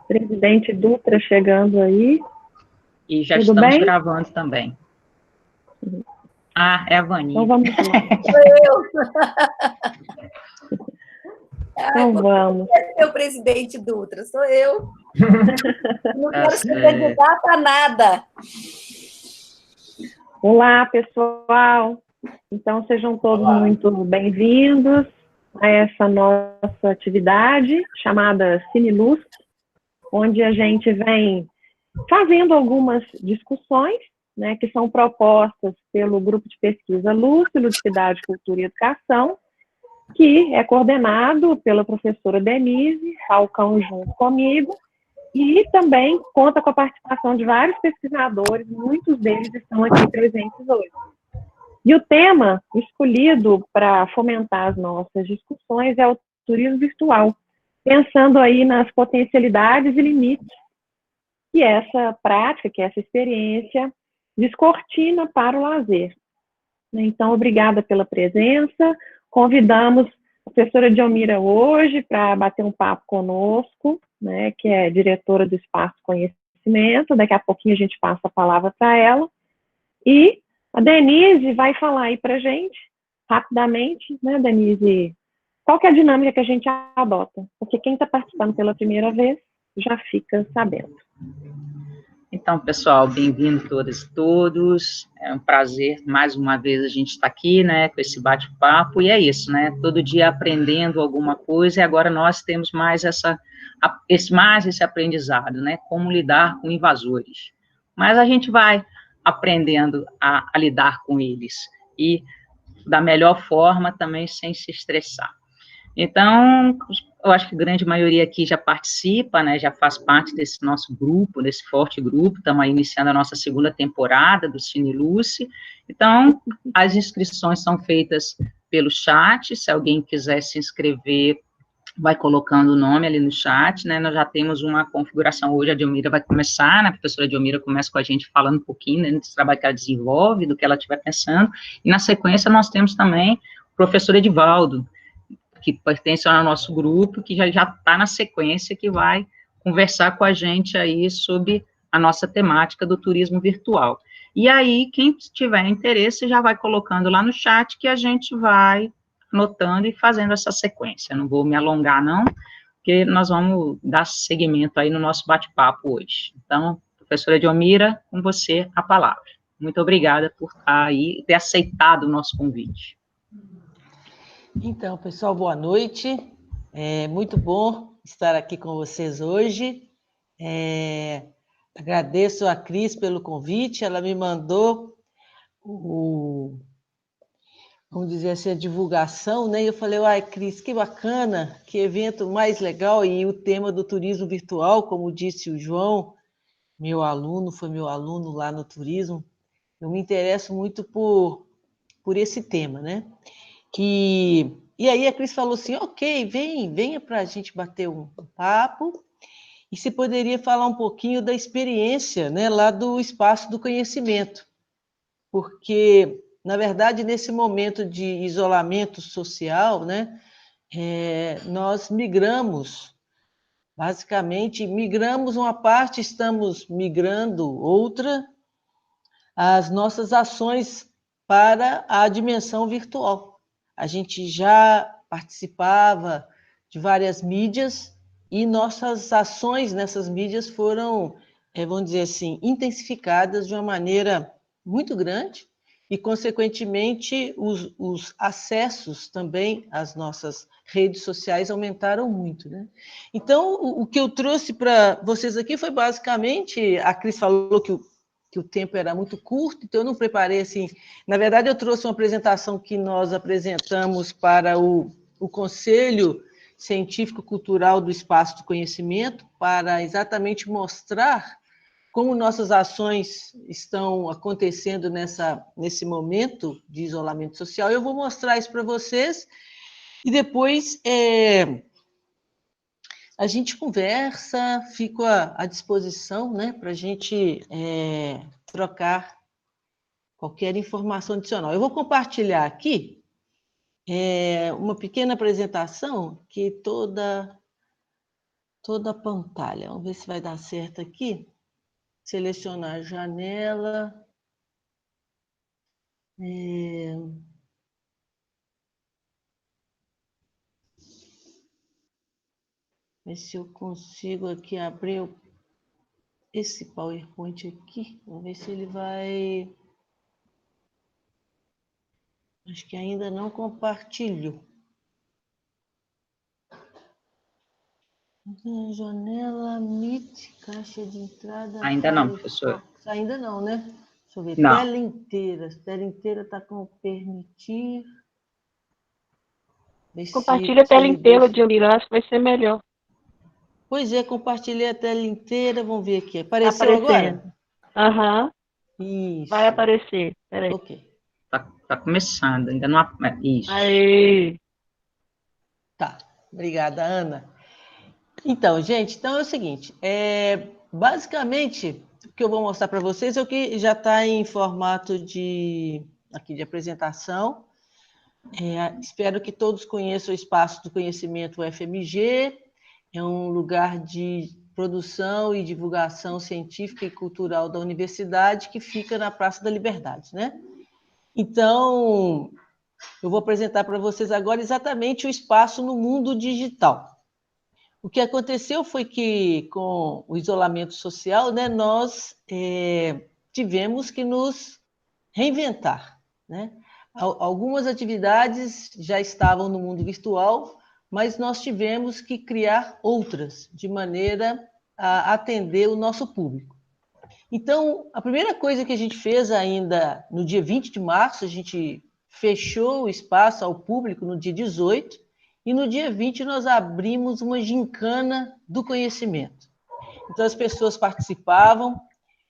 Presidente Dutra chegando aí. E já Tudo estamos bem? gravando também. Ah, é a Vani. Então vamos lá. Sou eu. Então vamos. É o presidente Dutra, sou eu. Não Tá quero ser certo. candidata a nada. Olá, pessoal. Então sejam todos muito bem-vindos a essa nossa atividade chamada CineLuz, onde a gente vem fazendo algumas discussões, né, que são propostas pelo grupo de pesquisa Luz, Ludicidade, Cultura e Educação, que é coordenado pela professora Denise Falcão junto comigo, e também conta com a participação de vários pesquisadores, muitos deles estão aqui presentes hoje. E o tema escolhido para fomentar as nossas discussões é o turismo virtual, pensando aí nas potencialidades e limites que essa prática, que essa experiência descortina para o lazer. Então, obrigada pela presença. Convidamos a professora Djalmira hoje para bater um papo conosco, né, que é diretora do Espaço Conhecimento. Daqui a pouquinho a gente passa a palavra para ela. E a Denise vai falar aí para a gente, rapidamente, né, Denise, qual que é a dinâmica que a gente adota? Porque quem está participando pela primeira vez já fica sabendo. Então, pessoal, bem-vindo todas e todos. É um prazer, mais uma vez, a gente estar aqui, né, com esse bate-papo, e é isso, né, todo dia aprendendo alguma coisa, e agora nós temos mais esse aprendizado, né, como lidar com invasores. Mas a gente vai aprendendo a lidar com eles, e da melhor forma também, sem se estressar. Então, eu acho que a grande maioria aqui já participa, né, já faz parte desse nosso grupo, desse forte grupo, estamos aí iniciando a nossa segunda temporada do CineLuz. Então, as inscrições são feitas pelo chat, se alguém quiser se inscrever, vai colocando o nome ali no chat, né, nós já temos uma configuração, hoje a Djalmira vai começar, né, a professora Djalmira começa com a gente falando um pouquinho, né, desse trabalho que ela desenvolve, do que ela estiver pensando, e na sequência nós temos também o professor Edivaldo, que pertence ao nosso grupo, que já está na sequência, que vai conversar com a gente aí sobre a nossa temática do turismo virtual. E aí, quem tiver interesse, já vai colocando lá no chat, que a gente vai anotando e fazendo essa sequência. Não vou me alongar, não, porque nós vamos dar seguimento aí no nosso bate-papo hoje. Então, professora Djalmira, com você a palavra. Muito obrigada por estar aí e ter aceitado o nosso convite. Então, pessoal, boa noite. É muito bom estar aqui com vocês hoje. Agradeço a Cris pelo convite. Ela me mandou vamos dizer assim, a divulgação, né? E eu falei, ai, Cris, que bacana, que evento mais legal. E o tema do turismo virtual, como disse o João, foi meu aluno lá no turismo. Eu me interesso muito por esse tema, né? E aí a Cris falou assim, ok, venha para a gente bater um papo, e se poderia falar um pouquinho da experiência, né, lá do Espaço do Conhecimento, porque, na verdade, nesse momento de isolamento social, né, nós basicamente migramos uma parte, estamos migrando outra, as nossas ações para a dimensão virtual. A gente já participava de várias mídias e nossas ações nessas mídias foram, vamos dizer assim, intensificadas de uma maneira muito grande e, consequentemente, os acessos também às nossas redes sociais aumentaram muito, né? Então, o que eu trouxe para vocês aqui foi basicamente, a Cris falou que o tempo era muito curto, então eu não preparei assim. Na verdade, eu trouxe uma apresentação que nós apresentamos para o Conselho Científico-Cultural do Espaço do Conhecimento, para exatamente mostrar como nossas ações estão acontecendo nesse momento de isolamento social. Eu vou mostrar isso para vocês e depois a gente conversa, fico à disposição, né, para a gente trocar qualquer informação adicional. Eu vou compartilhar aqui uma pequena apresentação que toda toda a pantalha. Vamos ver se vai dar certo aqui. Selecionar a janela. Ver se eu consigo aqui abrir esse PowerPoint aqui. Vamos ver se ele vai... Acho que ainda não compartilhou. Janela, Meet, caixa de entrada. Ainda não, professora. Ainda não, né? Deixa eu ver. Não. Tela inteira. Tela inteira está com permitir. Compartilha a tela inteira de Unirã, acho que vai ser melhor. Pois é, compartilhei a tela inteira. Vamos ver aqui. Tá Apareceu aparecendo. agora? Aham. Isso. Vai aparecer. Peraí. Ok. Tá começando, ainda não... Isso. Aí. Tá. Obrigada, Ana. Então, gente, então é o seguinte. Basicamente, o que eu vou mostrar para vocês é o que já está em formato de apresentação. Espero que todos conheçam o Espaço do Conhecimento UFMG. É um lugar de produção e divulgação científica e cultural da universidade que fica na Praça da Liberdade, né? Então, eu vou apresentar para vocês agora exatamente o espaço no mundo digital. O que aconteceu foi que, com o isolamento social, né, nós tivemos que nos reinventar, né? Algumas atividades já estavam no mundo virtual, mas nós tivemos que criar outras, de maneira a atender o nosso público. Então, a primeira coisa que a gente fez ainda no dia 20 de março, a gente fechou o espaço ao público no dia 18, e no dia 20 nós abrimos uma gincana do conhecimento. Então, as pessoas participavam,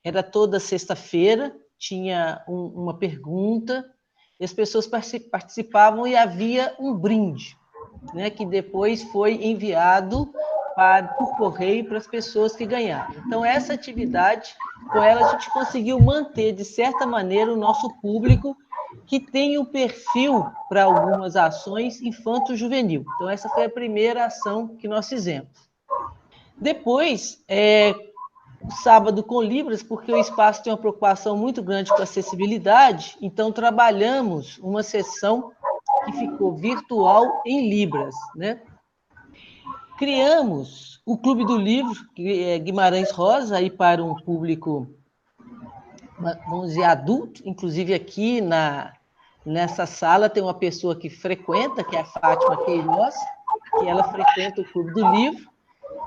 era toda sexta-feira, tinha uma pergunta, e as pessoas participavam e havia um brinde, né, que depois foi enviado por correio para as pessoas que ganharam. Então, essa atividade, com ela a gente conseguiu manter, de certa maneira, o nosso público que tem o perfil para algumas ações infanto-juvenil. Então, essa foi a primeira ação que nós fizemos. Depois, o sábado com Libras, porque o espaço tem uma preocupação muito grande com a acessibilidade, então trabalhamos uma sessão que ficou virtual em Libras, né? Criamos o Clube do Livro, Guimarães Rosa, aí para um público, vamos dizer, adulto. Inclusive aqui nessa sala tem uma pessoa que frequenta, que é a Fátima Queiroz, que ela frequenta o Clube do Livro.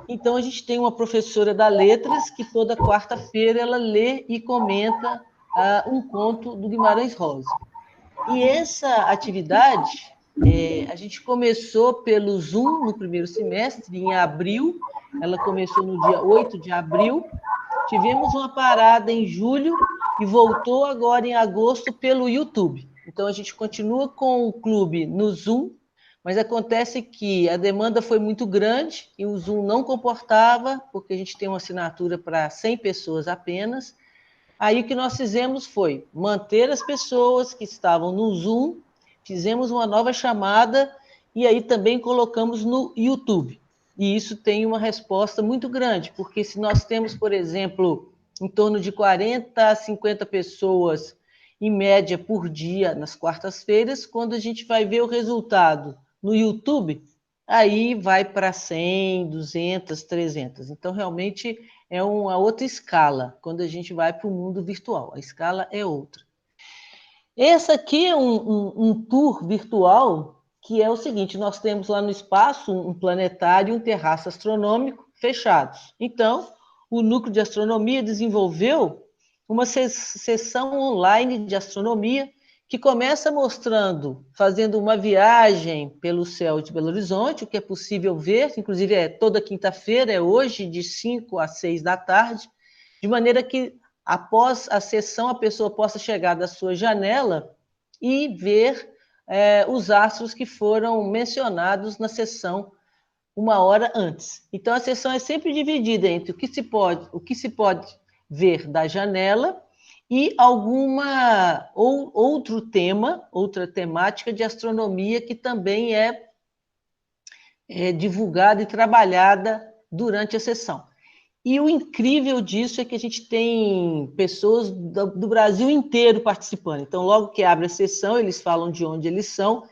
Então, a gente tem uma professora da Letras que toda quarta-feira ela lê e comenta um conto do Guimarães Rosa. E essa atividade, a gente começou pelo Zoom no primeiro semestre, em abril, ela começou no dia 8 de abril, tivemos uma parada em julho e voltou agora em agosto pelo YouTube. Então, a gente continua com o clube no Zoom, mas acontece que a demanda foi muito grande e o Zoom não comportava, porque a gente tem uma assinatura para 100 pessoas apenas. Aí o que nós fizemos foi manter as pessoas que estavam no Zoom, fizemos uma nova chamada e aí também colocamos no YouTube. E isso tem uma resposta muito grande, porque se nós temos, por exemplo, em torno de 40 a 50 pessoas, em média, por dia, nas quartas-feiras, quando a gente vai ver o resultado no YouTube, aí vai para 100, 200, 300. Então, realmente, é uma outra escala quando a gente vai para o mundo virtual. A escala é outra. Esse aqui é um tour virtual que é o seguinte, nós temos lá no espaço um planetário e um terraço astronômico fechados. Então, o Núcleo de Astronomia desenvolveu uma sessão online de astronomia que começa mostrando, fazendo uma viagem pelo céu de Belo Horizonte, o que é possível ver, inclusive é toda quinta-feira, é hoje, de 5 às 6 da tarde, de maneira que, após a sessão, a pessoa possa chegar da sua janela e ver os astros que foram mencionados na sessão uma hora antes. Então, a sessão é sempre dividida entre o que se pode ver da janela e outra temática de astronomia que também é divulgada e trabalhada durante a sessão. E o incrível disso é que a gente tem pessoas do Brasil inteiro participando. Então, logo que abre a sessão, eles falam de onde eles são.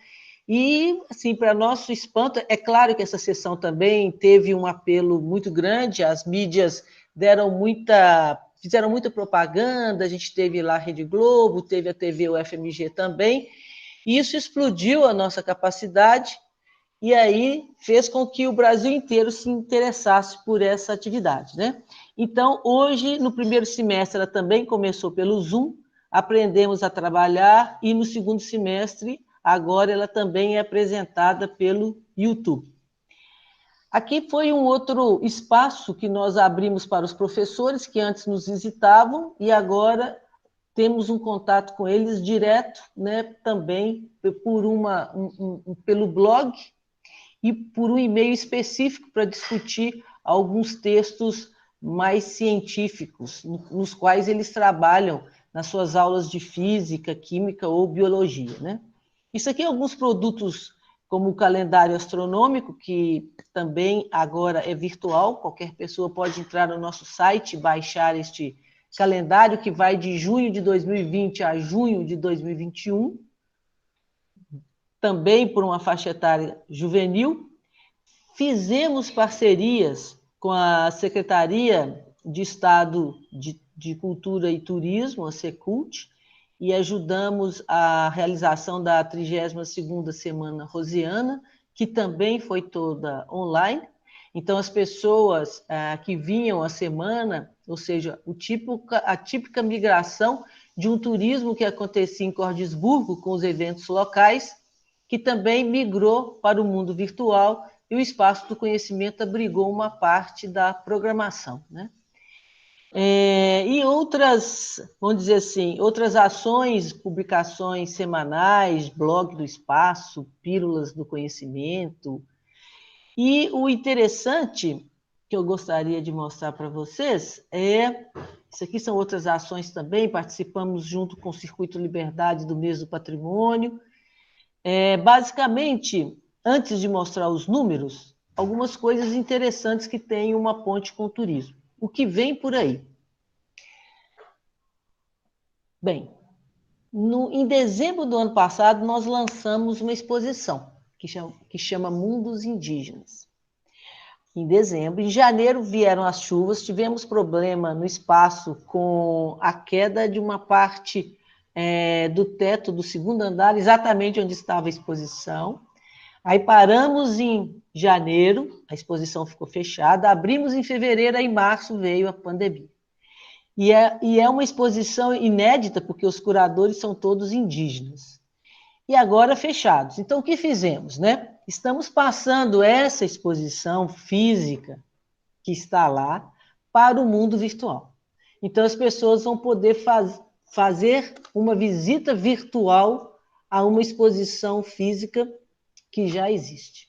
E, assim, para nosso espanto, é claro que essa sessão também teve um apelo muito grande, as mídias fizeram muita propaganda, a gente teve lá a Rede Globo, teve a TV UFMG também, e isso explodiu a nossa capacidade, e aí fez com que o Brasil inteiro se interessasse por essa atividade, né? Então, hoje, no primeiro semestre, ela também começou pelo Zoom, aprendemos a trabalhar, e no segundo semestre, agora ela também é apresentada pelo YouTube. Aqui foi um outro espaço que nós abrimos para os professores que antes nos visitavam, e agora temos um contato com eles direto, né, também pelo blog, e por um e-mail específico para discutir alguns textos mais científicos, nos quais eles trabalham nas suas aulas de física, química ou biologia, né? Isso aqui é alguns produtos, como o calendário astronômico, que também agora é virtual, qualquer pessoa pode entrar no nosso site e baixar este calendário, que vai de junho de 2020 a junho de 2021, também por uma faixa etária juvenil. Fizemos parcerias com a Secretaria de Estado de Cultura e Turismo, a Secult, e ajudamos a realização da 32ª Semana Rosiana, que também foi toda online. Então, as pessoas que vinham à semana, ou seja, a típica migração de um turismo que acontecia em Cordisburgo, com os eventos locais, que também migrou para o mundo virtual, e o Espaço do Conhecimento abrigou uma parte da programação, né? E outras, vamos dizer assim, outras ações, publicações semanais, blog do Espaço, Pílulas do Conhecimento. E o interessante que eu gostaria de mostrar para vocês isso aqui são outras ações também, participamos junto com o Circuito Liberdade do Mês do Patrimônio. Basicamente, antes de mostrar os números, algumas coisas interessantes que têm uma ponte com o turismo. O que vem por aí? Bem, em dezembro do ano passado, nós lançamos uma exposição que chama Mundos Indígenas. Em dezembro, em janeiro vieram as chuvas, tivemos problema no espaço com a queda de uma parte do teto do segundo andar, exatamente onde estava a exposição. Aí paramos em janeiro, a exposição ficou fechada, abrimos em fevereiro, aí em março veio a pandemia. E é uma exposição inédita, porque os curadores são todos indígenas. E agora fechados. Então, o que fizemos, né? Estamos passando essa exposição física que está lá para o mundo virtual. Então, as pessoas vão poder fazer uma visita virtual a uma exposição física que já existe.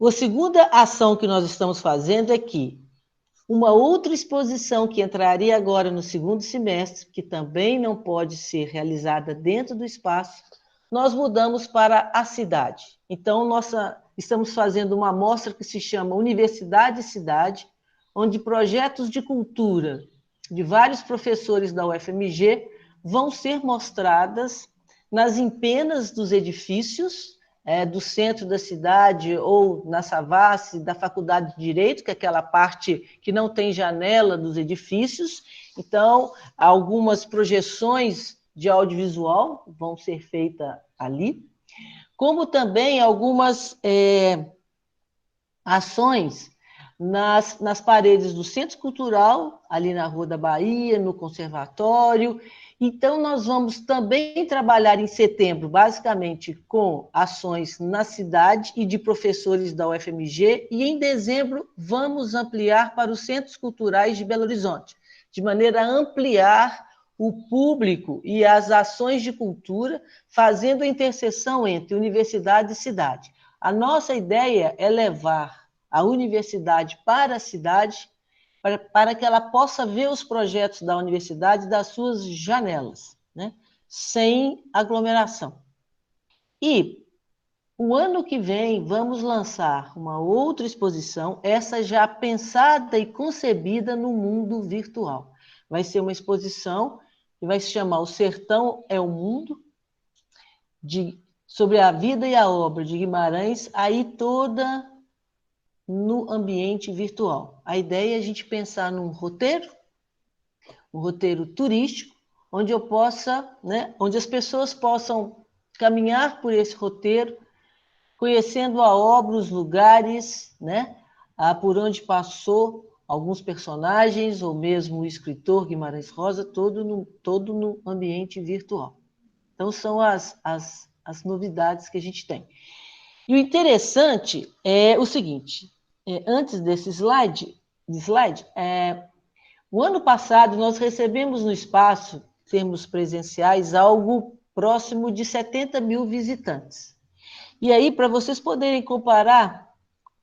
A segunda ação que nós estamos fazendo é que uma outra exposição que entraria agora no segundo semestre, que também não pode ser realizada dentro do espaço, nós mudamos para a cidade. Então, estamos fazendo uma mostra que se chama Universidade e Cidade, onde projetos de cultura de vários professores da UFMG vão ser mostradas nas empenas dos edifícios, do centro da cidade, ou na Savassi, da Faculdade de Direito, que é aquela parte que não tem janela dos edifícios. Então, algumas projeções de audiovisual vão ser feitas ali, como também algumas ações nas paredes do Centro Cultural, ali na Rua da Bahia, no Conservatório. Então, nós vamos também trabalhar em setembro, basicamente, com ações na cidade e de professores da UFMG, e em dezembro vamos ampliar para os centros culturais de Belo Horizonte, de maneira a ampliar o público e as ações de cultura, fazendo a interseção entre universidade e cidade. A nossa ideia é levar a universidade para a cidade, para que ela possa ver os projetos da universidade das suas janelas, né? Sem aglomeração. E o ano que vem vamos lançar uma outra exposição, essa já pensada e concebida no mundo virtual. Vai ser uma exposição que vai se chamar O Sertão é o Mundo, sobre a vida e a obra de Guimarães, aí toda no ambiente virtual. A ideia é a gente pensar num roteiro, um roteiro turístico, onde eu possa, né, onde as pessoas possam caminhar por esse roteiro, conhecendo a obra, os lugares, né, por onde passou alguns personagens, ou mesmo o escritor Guimarães Rosa, todo no ambiente virtual. Então, são as novidades que a gente tem. E o interessante é o seguinte, antes desse slide, o ano passado nós recebemos no espaço, em termos presenciais, algo próximo de 70 mil visitantes. E aí, para vocês poderem comparar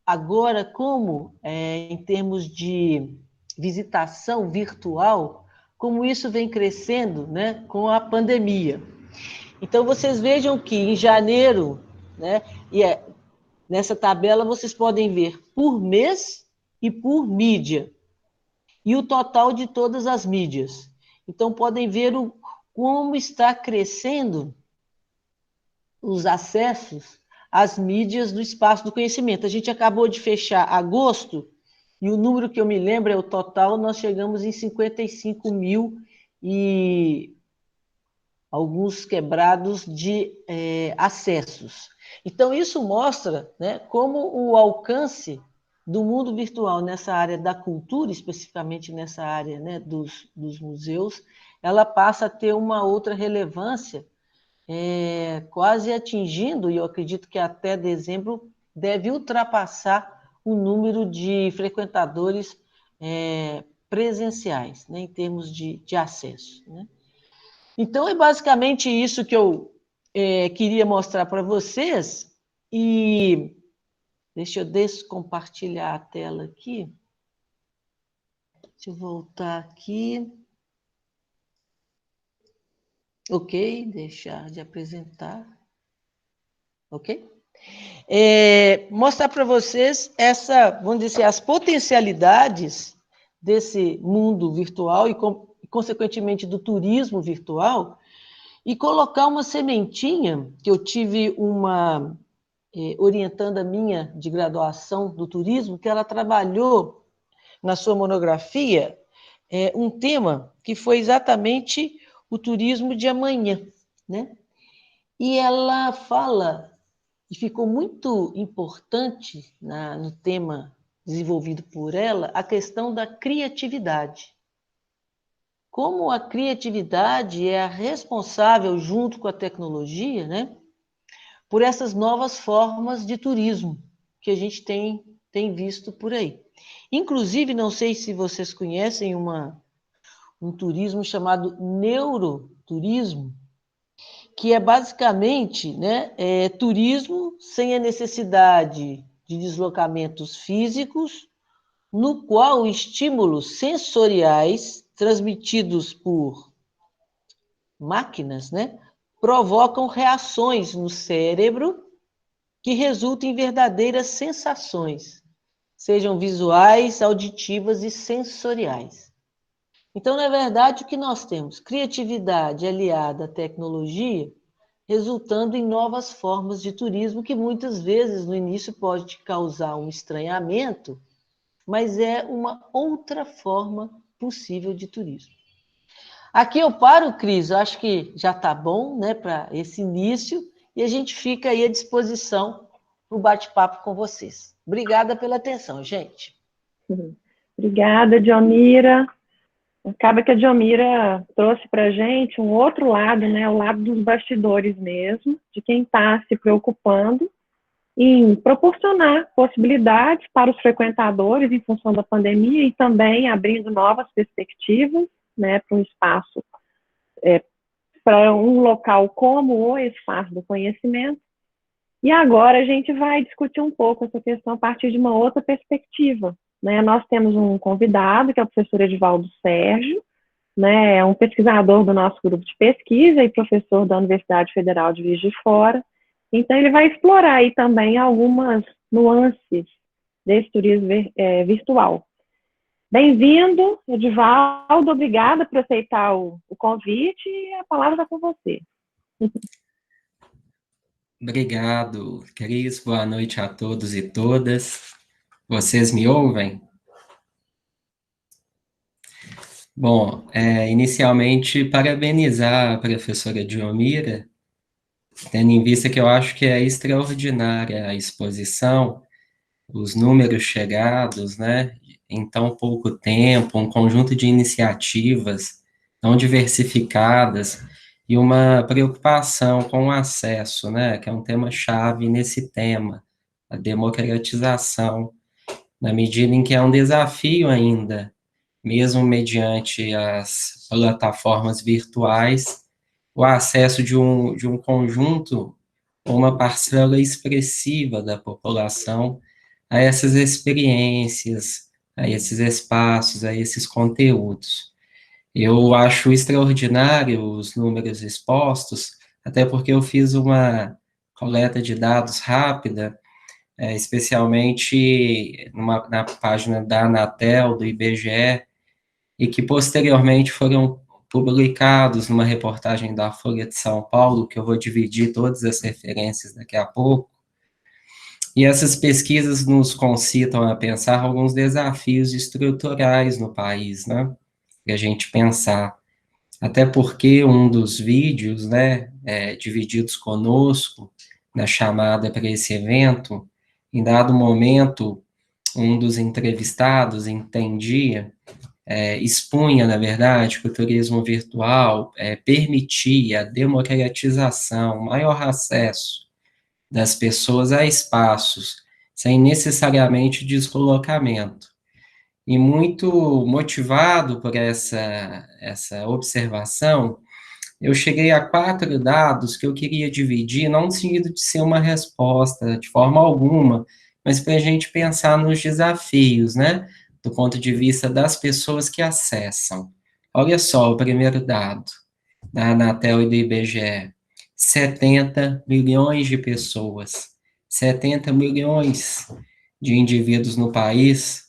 agora como, em termos de visitação virtual, como isso vem crescendo, né, com a pandemia. Então, vocês vejam que em janeiro, né, nessa tabela vocês podem ver por mês e por mídia, e o total de todas as mídias. Então, podem ver como está crescendo os acessos às mídias do espaço do conhecimento. A gente acabou de fechar agosto, e o número que eu me lembro é o total, nós chegamos em 55 mil e alguns quebrados de acessos. Então, isso mostra, né, como o alcance do mundo virtual nessa área da cultura, especificamente nessa área, né, dos museus, ela passa a ter uma outra relevância, quase atingindo, e eu acredito que até dezembro deve ultrapassar o número de frequentadores presenciais, né, em termos de acesso, né? Então, é basicamente isso que eu queria mostrar para vocês. E deixa eu descompartilhar a tela aqui. Deixa eu voltar aqui. Ok, deixar de apresentar. Ok? Mostrar para vocês vamos dizer, as potencialidades desse mundo virtual e, consequentemente, do turismo virtual, e colocar uma sementinha, que eu tive uma orientanda minha de graduação do turismo, que ela trabalhou na sua monografia um tema que foi exatamente o turismo de amanhã, né? E ela fala, e ficou muito importante no tema desenvolvido por ela, a questão da criatividade. Como a criatividade é a responsável, junto com a tecnologia, né, por essas novas formas de turismo que a gente tem visto por aí. Inclusive, não sei se vocês conhecem um turismo chamado neuroturismo, que é basicamente, né, turismo sem a necessidade de deslocamentos físicos, no qual estímulos sensoriais transmitidos por máquinas, né, provocam reações no cérebro que resultam em verdadeiras sensações, sejam visuais, auditivas e sensoriais. Então, na verdade, o que nós temos? Criatividade aliada à tecnologia, resultando em novas formas de turismo que muitas vezes no início pode causar um estranhamento, mas é uma outra forma possível de turismo. Aqui eu paro, Cris, eu acho que já está bom, né, para esse início, e a gente fica aí à disposição para o bate-papo com vocês. Obrigada pela atenção, gente. Obrigada, Dionira. Acaba que a Dionira trouxe para a gente um outro lado, né, o lado dos bastidores mesmo, de quem está se preocupando em proporcionar possibilidades para os frequentadores em função da pandemia e também abrindo novas perspectivas, né, para um espaço, para um local como o Espaço do Conhecimento. E agora a gente vai discutir um pouco essa questão a partir de uma outra perspectiva, né? Nós temos um convidado, que é o professor Edivaldo Sérgio, né, é um pesquisador do nosso grupo de pesquisa e professor da Universidade Federal de Juiz de Fora, Então, ele vai explorar aí também algumas nuances desse turismo virtual. Bem-vindo, Edivaldo, obrigada por aceitar o convite e a palavra está com você. Obrigado, Cris. Boa noite a todos e todas. Vocês me ouvem? Bom, inicialmente, parabenizar a professora Diomira, tendo em vista que eu acho que é extraordinária a exposição, os números chegados, né, em tão pouco tempo, um conjunto de iniciativas tão diversificadas e uma preocupação com o acesso, né, que é um tema-chave nesse tema, a democratização, na medida em que é um desafio ainda, mesmo mediante as plataformas virtuais, o acesso de um conjunto, uma parcela expressiva da população a essas experiências, a esses espaços, a esses conteúdos. Eu acho extraordinário os números expostos, até porque eu fiz uma coleta de dados rápida, especialmente na página da Anatel, do IBGE, e que posteriormente foram publicados numa reportagem da Folha de São Paulo, que eu vou dividir todas as referências daqui a pouco. E essas pesquisas nos concitam a pensar alguns desafios estruturais no país, né? E a gente pensar. Até porque um dos vídeos, né, divididos conosco, na chamada para esse evento, em dado momento, um dos entrevistados entendia, expunha, na verdade, que o turismo virtual permitia a democratização, maior acesso das pessoas a espaços, sem necessariamente deslocamento. E muito motivado por essa observação, eu cheguei a 4 dados que eu queria dividir, não no sentido de ser uma resposta de forma alguma, mas para a gente pensar nos desafios, né, do ponto de vista das pessoas que acessam. Olha só o primeiro dado, da Anatel e do IBGE, 70 milhões de pessoas, 70 milhões de indivíduos no país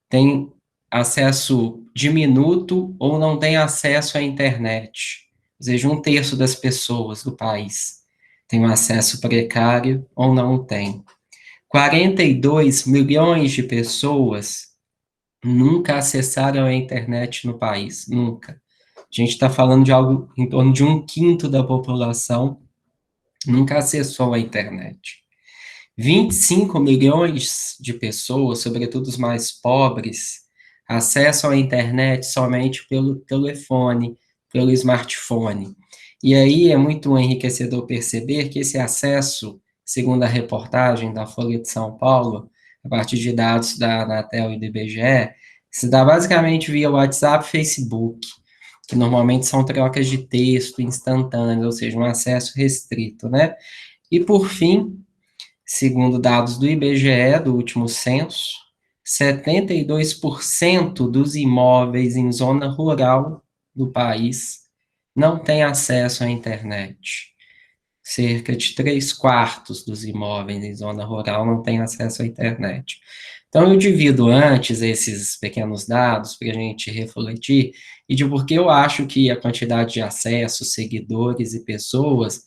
têm acesso diminuto ou não têm acesso à internet. Ou seja, 1/3 das pessoas do país tem um acesso precário ou não tem. 42 milhões de pessoas nunca acessaram a internet no país, nunca. A gente está falando de algo em torno de 1/5 da população nunca acessou a internet. 25 milhões de pessoas, sobretudo os mais pobres, acessam a internet somente pelo telefone, pelo smartphone. E aí é muito enriquecedor perceber que esse acesso, segundo a reportagem da Folha de São Paulo, a partir de dados da Anatel e do IBGE, se dá basicamente via WhatsApp e Facebook, que normalmente são trocas de texto instantâneas, ou seja, um acesso restrito, né? E, por fim, segundo dados do IBGE, do último censo, 72% dos imóveis em zona rural do país não têm acesso à internet. Cerca de 3/4 dos imóveis em zona rural não têm acesso à internet. Então, eu divido antes esses pequenos dados para a gente refletir e de por que eu acho que a quantidade de acessos, seguidores e pessoas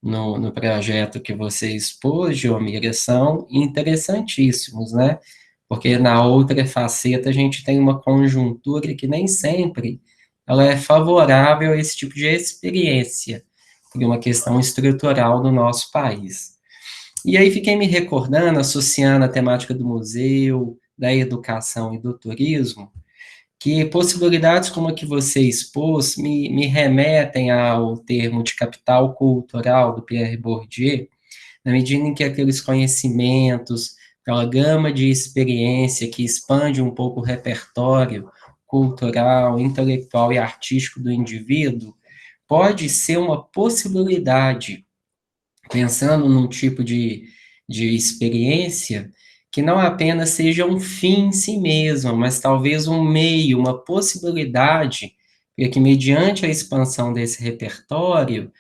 no projeto que você expôs, Diomira, são interessantíssimos, né? Porque na outra faceta a gente tem uma conjuntura que nem sempre ela é favorável a esse tipo de experiência, por uma questão estrutural do nosso país. E aí fiquei me recordando, associando a temática do museu, da educação e do turismo, que possibilidades como a que você expôs me remetem ao termo de capital cultural do Pierre Bourdieu, na medida em que aqueles conhecimentos, aquela gama de experiência que expande um pouco o repertório cultural, intelectual e artístico do indivíduo, pode ser uma possibilidade, pensando num tipo de experiência que não apenas seja um fim em si mesmo, mas talvez um meio, uma possibilidade, para que mediante a expansão desse repertório,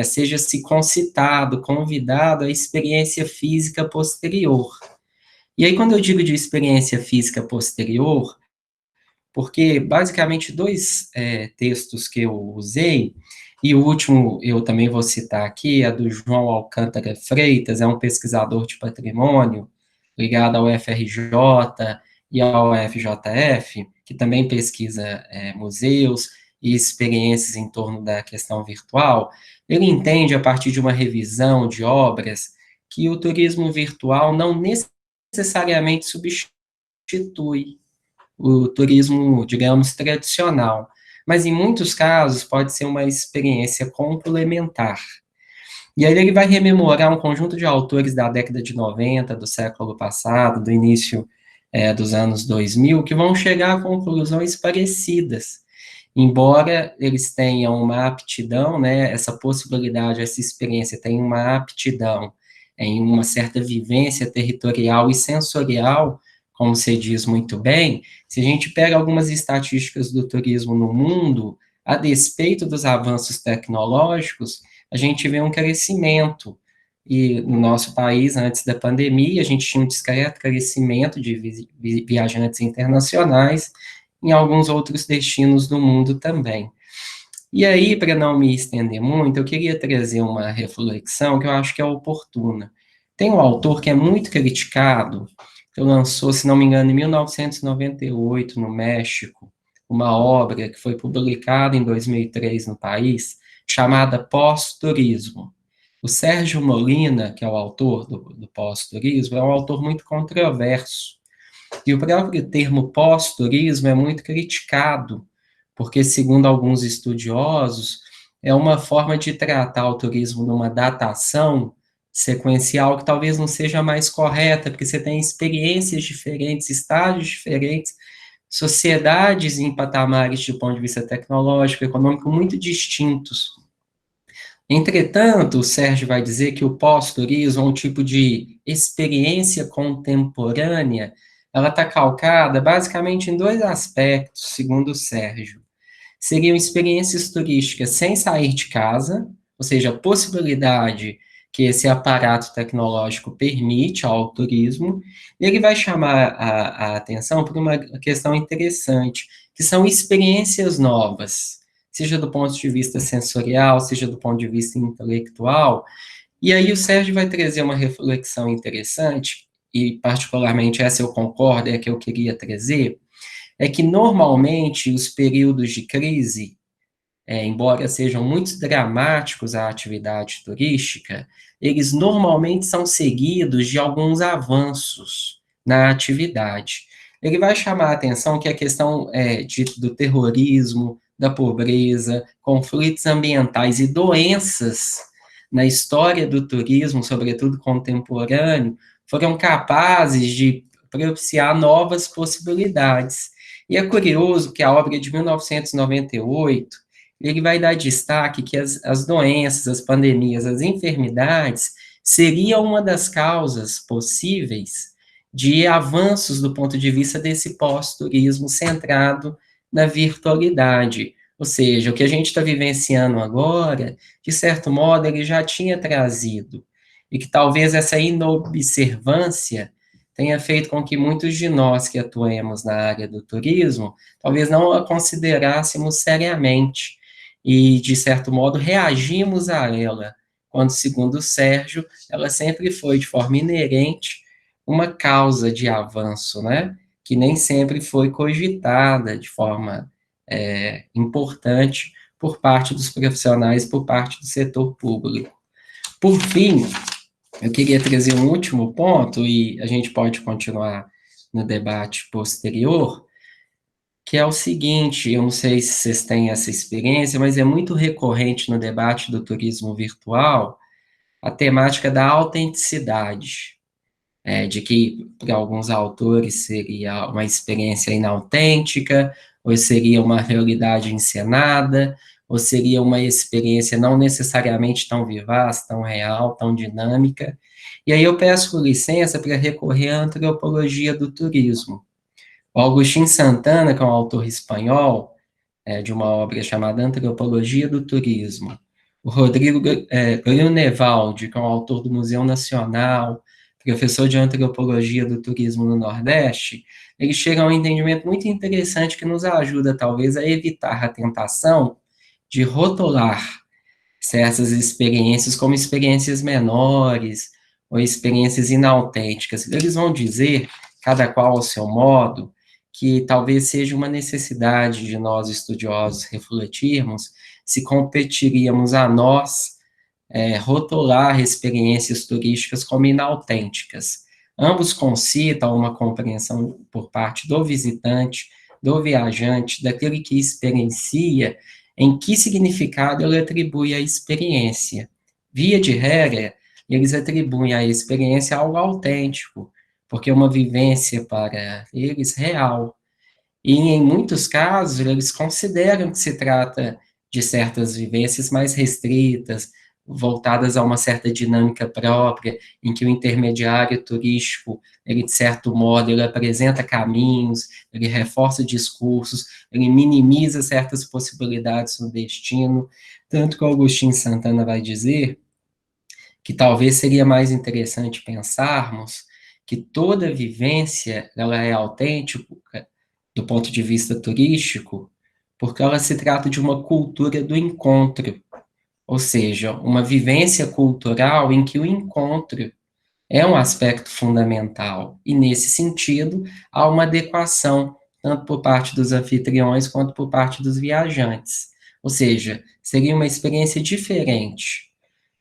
seja-se concitado, convidado à experiência física posterior. E aí, quando eu digo de experiência física posterior, porque basicamente dois textos que eu usei, e o último eu também vou citar aqui, é do João Alcântara Freitas, é um pesquisador de patrimônio, ligado ao FRJ e ao FJF, que também pesquisa museus e experiências em torno da questão virtual. Ele entende, a partir de uma revisão de obras, que o turismo virtual não necessariamente substitui o turismo, digamos, tradicional, mas em muitos casos pode ser uma experiência complementar. E aí ele vai rememorar um conjunto de autores da década de 90, do século passado, do início dos anos 2000, que vão chegar a conclusões parecidas, embora eles tenham uma aptidão, né, essa possibilidade, essa experiência tem uma aptidão em uma certa vivência territorial e sensorial, como você diz muito bem. Se a gente pega algumas estatísticas do turismo no mundo, a despeito dos avanços tecnológicos, a gente vê um crescimento. E no nosso país, antes da pandemia, a gente tinha um discreto crescimento de viajantes internacionais, em alguns outros destinos do mundo também. E aí, para não me estender muito, eu queria trazer uma reflexão que eu acho que é oportuna. Tem um autor que é muito criticado, que lançou, se não me engano, em 1998, no México, uma obra que foi publicada em 2003 no país, chamada Pós-Turismo. O Sérgio Molina, que é o autor do Pós-Turismo, é um autor muito controverso. E o próprio termo pós-turismo é muito criticado, porque, segundo alguns estudiosos, é uma forma de tratar o turismo numa datação sequencial que talvez não seja mais correta, porque você tem experiências diferentes, estágios diferentes, sociedades em patamares de ponto de vista tecnológico, econômico, muito distintos. Entretanto, o Sérgio vai dizer que o pós-turismo é um tipo de experiência contemporânea, ela está calcada basicamente em dois aspectos, segundo o Sérgio. Seriam experiências turísticas sem sair de casa, ou seja, a possibilidade que esse aparato tecnológico permite ao turismo, e ele vai chamar a atenção por uma questão interessante, que são experiências novas, seja do ponto de vista sensorial, seja do ponto de vista intelectual. E aí o Sérgio vai trazer uma reflexão interessante, e particularmente essa eu concordo, é a que eu queria trazer, é que normalmente os períodos de crise, embora sejam muito dramáticos a atividade turística, eles normalmente são seguidos de alguns avanços na atividade. Ele vai chamar a atenção que a questão do terrorismo, da pobreza, conflitos ambientais e doenças na história do turismo, sobretudo contemporâneo, foram capazes de propiciar novas possibilidades. E é curioso que a obra de 1998, ele vai dar destaque que as doenças, as pandemias, as enfermidades seriam uma das causas possíveis de avanços do ponto de vista desse pós-turismo centrado na virtualidade. Ou seja, o que a gente está vivenciando agora, de certo modo, ele já tinha trazido, e que talvez essa inobservância tenha feito com que muitos de nós que atuemos na área do turismo, talvez não a considerássemos seriamente, e, de certo modo, reagimos a ela, quando, segundo o Sérgio, ela sempre foi, de forma inerente, uma causa de avanço, né? Que nem sempre foi cogitada de forma importante por parte dos profissionais, por parte do setor público. Por fim, eu queria trazer um último ponto, e a gente pode continuar no debate posterior, que é o seguinte, eu não sei se vocês têm essa experiência, mas é muito recorrente no debate do turismo virtual a temática da autenticidade, de que, para alguns autores, seria uma experiência inautêntica, ou seria uma realidade encenada, ou seria uma experiência não necessariamente tão vivaz, tão real, tão dinâmica. E aí eu peço licença para recorrer à antropologia do turismo. O Agustín Santana, que é um autor espanhol, de uma obra chamada Antropologia do Turismo, O Rodrigo Grunewald, que é o autor do Museu Nacional, professor de Antropologia do Turismo no Nordeste, ele chega a um entendimento muito interessante que nos ajuda, talvez, a evitar a tentação de rotular certas experiências como experiências menores ou experiências inautênticas. Eles vão dizer, cada qual ao seu modo, que talvez seja uma necessidade de nós, estudiosos, refletirmos se competiríamos a nós rotular experiências turísticas como inautênticas. Ambos concitam uma compreensão por parte do visitante, do viajante, daquele que experiencia, em que significado ele atribui à experiência. Via de regra, eles atribuem à experiência algo autêntico, porque é uma vivência para eles real. E, em muitos casos, eles consideram que se trata de certas vivências mais restritas, voltadas a uma certa dinâmica própria, em que o intermediário turístico, ele, de certo modo, ele apresenta caminhos, ele reforça discursos, ele minimiza certas possibilidades no destino, tanto que o Agostinho Santana vai dizer que talvez seria mais interessante pensarmos que toda vivência, ela é autêntica do ponto de vista turístico, porque ela se trata de uma cultura do encontro, ou seja, uma vivência cultural em que o encontro é um aspecto fundamental, e nesse sentido, há uma adequação, tanto por parte dos anfitriões quanto por parte dos viajantes. Ou seja, seria uma experiência diferente,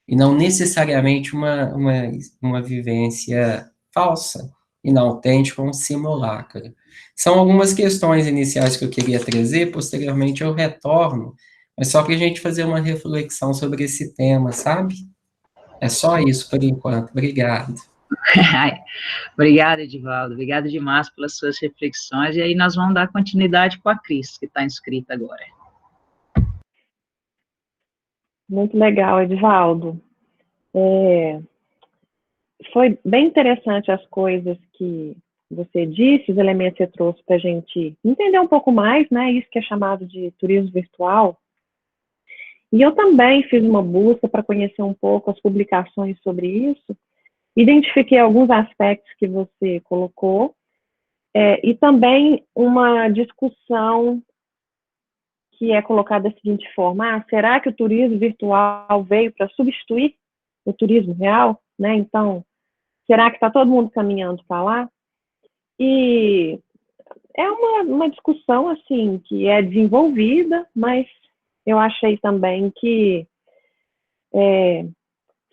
e não necessariamente uma vivência falsa, inautêntica, um simulacro. São algumas questões iniciais que eu queria trazer, posteriormente eu retorno, mas só para a gente fazer uma reflexão sobre esse tema, sabe? É só isso por enquanto. Obrigado. Obrigada, Edivaldo. Obrigada demais pelas suas reflexões. E aí nós vamos dar continuidade com a Cris, que está inscrita agora. Muito legal, Edivaldo. Foi bem interessante as coisas que você disse, os elementos que você trouxe para a gente entender um pouco mais, né? Isso que é chamado de turismo virtual. E eu também fiz uma busca para conhecer um pouco as publicações sobre isso, identifiquei alguns aspectos que você colocou, e também uma discussão que é colocada da seguinte forma: será que o turismo virtual veio para substituir o turismo real? Né? Então, será que está todo mundo caminhando para lá? E é uma discussão assim que é desenvolvida, mas eu achei também que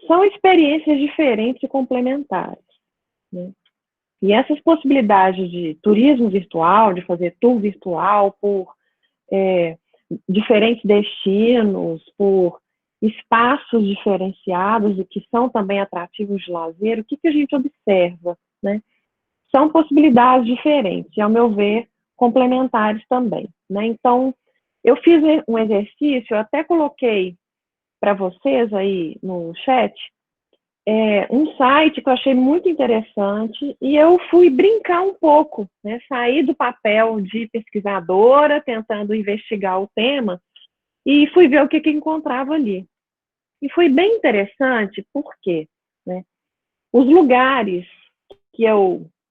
são experiências diferentes e complementares, né? E essas possibilidades de turismo virtual, de fazer tour virtual por diferentes destinos, por espaços diferenciados e que são também atrativos de lazer, o que a gente observa, né? São possibilidades diferentes e, ao meu ver, complementares também, né? Então, eu fiz um exercício, eu até coloquei para vocês aí no chat, um site que eu achei muito interessante e eu fui brincar um pouco, né? Saí do papel de pesquisadora, tentando investigar o tema, e fui ver o que encontrava ali. E foi bem interessante, porque, né, os lugares que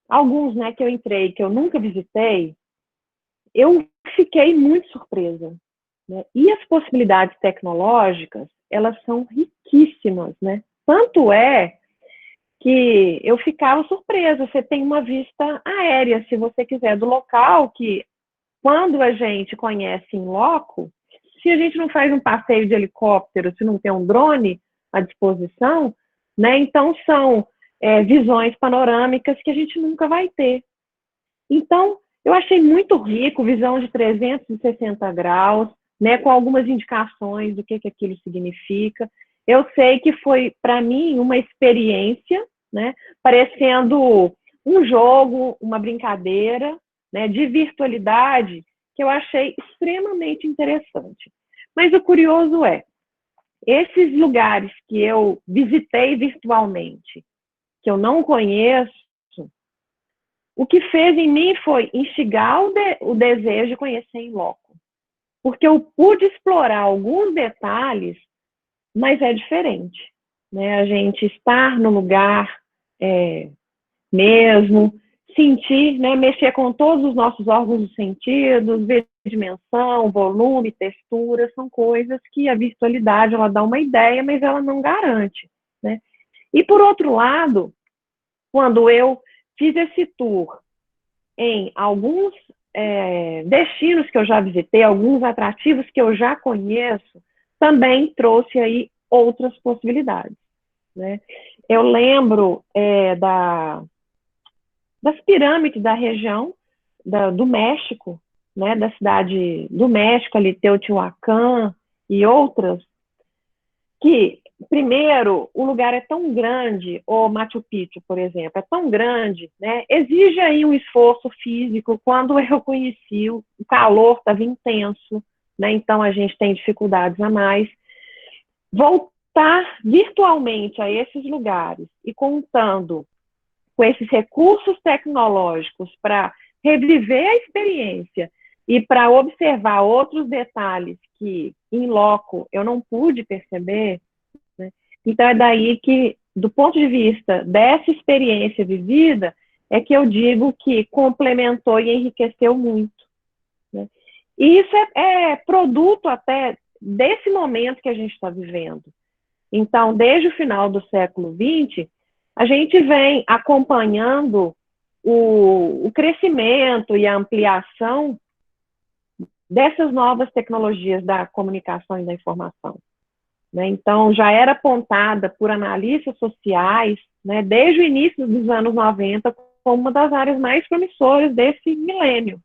alguns, né, que eu entrei, que eu nunca visitei, eu fiquei muito surpresa, né? E as possibilidades tecnológicas, elas são riquíssimas, né? Tanto é que eu ficava surpresa. Você tem uma vista aérea, se você quiser, do local, que quando a gente conhece em loco, se a gente não faz um passeio de helicóptero, se não tem um drone à disposição, né? Então são visões panorâmicas que a gente nunca vai ter. Então, eu achei muito rico, visão de 360 graus, né, com algumas indicações do que aquilo significa. Eu sei que foi, para mim, uma experiência, né, parecendo um jogo, uma brincadeira, né, de virtualidade, que eu achei extremamente interessante. Mas o curioso esses lugares que eu visitei virtualmente, que eu não conheço, o que fez em mim foi instigar o desejo de conhecer em loco. Porque eu pude explorar alguns detalhes mas é diferente, né? A gente estar no lugar mesmo, sentir, né? Mexer com todos os nossos órgãos dos sentidos, ver dimensão, volume, textura, são coisas que a virtualidade, ela dá uma ideia, mas ela não garante, né? E, por outro lado, quando eu fiz esse tour em alguns destinos que eu já visitei, alguns atrativos que eu já conheço, também trouxe aí outras possibilidades, né? Eu lembro das pirâmides da região do México, né? Da cidade do México, ali, Teotihuacan e outras, que, primeiro, o lugar é tão grande, o Machu Picchu, por exemplo, é tão grande, né? Exige aí um esforço físico. Quando eu conheci, o calor estava intenso, né? Então a gente tem dificuldades a mais. Voltar virtualmente a esses lugares e contando com esses recursos tecnológicos para reviver a experiência e para observar outros detalhes que, em loco, eu não pude perceber, né? Então, é daí que, do ponto de vista dessa experiência vivida, é que eu digo que complementou e enriqueceu muito, né? E isso é produto até desse momento que a gente está vivendo. Então, desde o final do século XX, a gente vem acompanhando o crescimento e a ampliação dessas novas tecnologias da comunicação e da informação, né? Então, já era apontada por analistas sociais, né, desde o início dos anos 90, como uma das áreas mais promissoras desse milênio,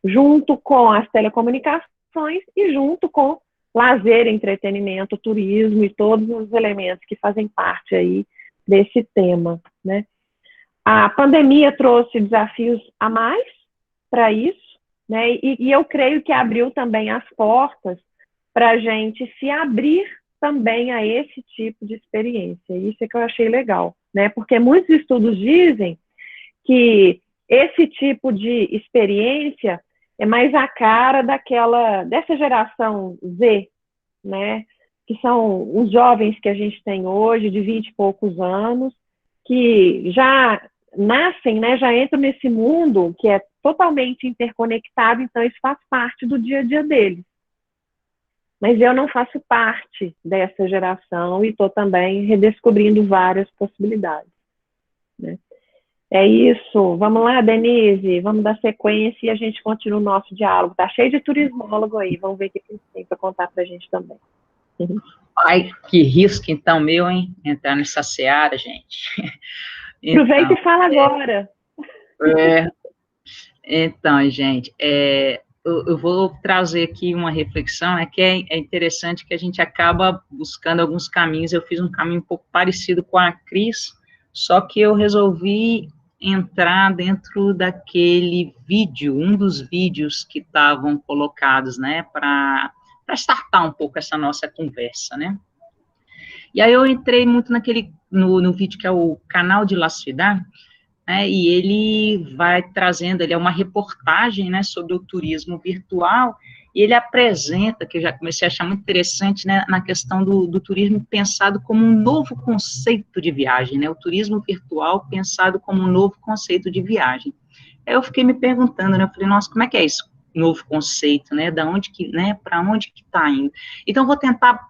junto com as telecomunicações e junto com lazer, entretenimento, turismo e todos os elementos que fazem parte aí desse tema, né? A pandemia trouxe desafios a mais para isso, né? E eu creio que abriu também as portas para a gente se abrir também a esse tipo de experiência. Isso é que eu achei legal, né? Porque muitos estudos dizem que esse tipo de experiência é mais a cara dessa geração Z, né? Que são os jovens que a gente tem hoje, de 20 e poucos anos, que já nascem, né? Já entram nesse mundo que é totalmente interconectado, então isso faz parte do dia a dia deles. Mas eu não faço parte dessa geração e estou também redescobrindo várias possibilidades, né? É isso. Vamos lá, Denise, vamos dar sequência e a gente continua o nosso diálogo. Tá cheio de turismólogo aí, vamos ver o que eles têm para contar para a gente também. Ai, que risco, então, meu, hein? Entrar nessa seara, gente. Então, aproveita e fala agora. Então, gente, eu vou trazer aqui uma reflexão, que é interessante que a gente acaba buscando alguns caminhos. Eu fiz um caminho um pouco parecido com a Cris, só que eu resolvi entrar dentro daquele vídeo, um dos vídeos que estavam colocados, né, para startar um pouco essa nossa conversa, né? E aí eu entrei muito no vídeo que é o Canal de La Ciudad, né, e ele vai trazendo, ele é uma reportagem, né, sobre o turismo virtual, e ele apresenta, que eu já comecei a achar muito interessante, né, na questão do turismo pensado como um novo conceito de viagem, né, o turismo virtual pensado como um novo conceito de viagem. Aí eu fiquei me perguntando, né, eu falei, nossa, como é que é isso, novo conceito, né, né, para onde que está indo? Então, vou tentar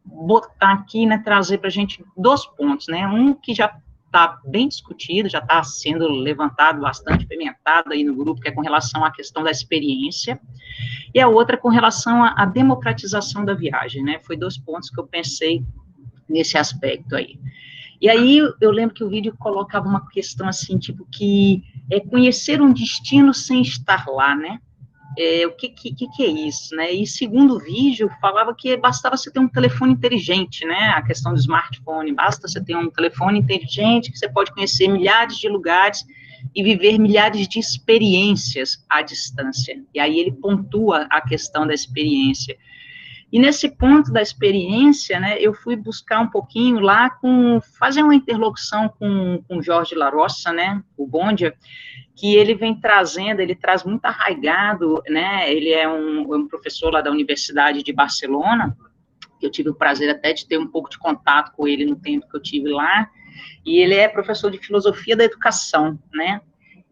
botar aqui, né, trazer para a gente 2 pontos, né, um que já está bem discutido, já está sendo levantado bastante, pimentado aí no grupo, que é com relação à questão da experiência, e a outra com relação à democratização da viagem, né, foi 2 pontos que eu pensei nesse aspecto aí. E aí, eu lembro que o vídeo colocava uma questão assim, tipo, que é conhecer um destino sem estar lá, né, o que é isso, né? E segundo o vídeo, falava que bastava você ter um telefone inteligente, né? A questão do smartphone, basta você ter um telefone inteligente que você pode conhecer milhares de lugares e viver milhares de experiências à distância. E aí ele pontua a questão da experiência. E nesse ponto da experiência, né, eu fui buscar um pouquinho lá, fazer uma interlocução com Jorge Larossa, né, o Bondia, que ele vem trazendo, ele traz muito arraigado, né, ele é um professor lá da Universidade de Barcelona, que eu tive o prazer até de ter um pouco de contato com ele no tempo que eu tive lá, e ele é professor de filosofia da educação, né?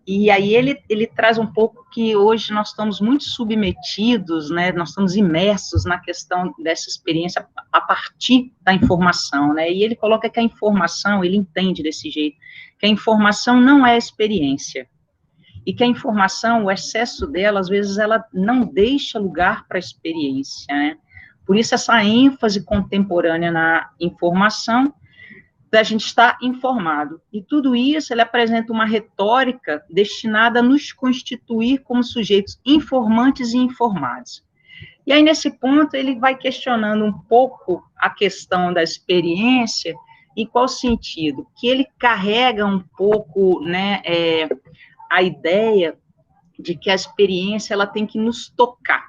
E aí ele traz um pouco que hoje nós estamos muito submetidos, né? Nós estamos imersos na questão dessa experiência a partir da informação, né? E ele coloca que a informação, ele entende desse jeito, que a informação não é experiência, e que a informação, o excesso dela, às vezes, ela não deixa lugar para a experiência, né? Por isso, essa ênfase contemporânea na informação, da gente estar informado. E tudo isso, ele apresenta uma retórica destinada a nos constituir como sujeitos informantes e informados. E aí, nesse ponto, ele vai questionando um pouco a questão da experiência, em qual sentido? Que ele carrega um pouco, né, a ideia de que a experiência, ela tem que nos tocar.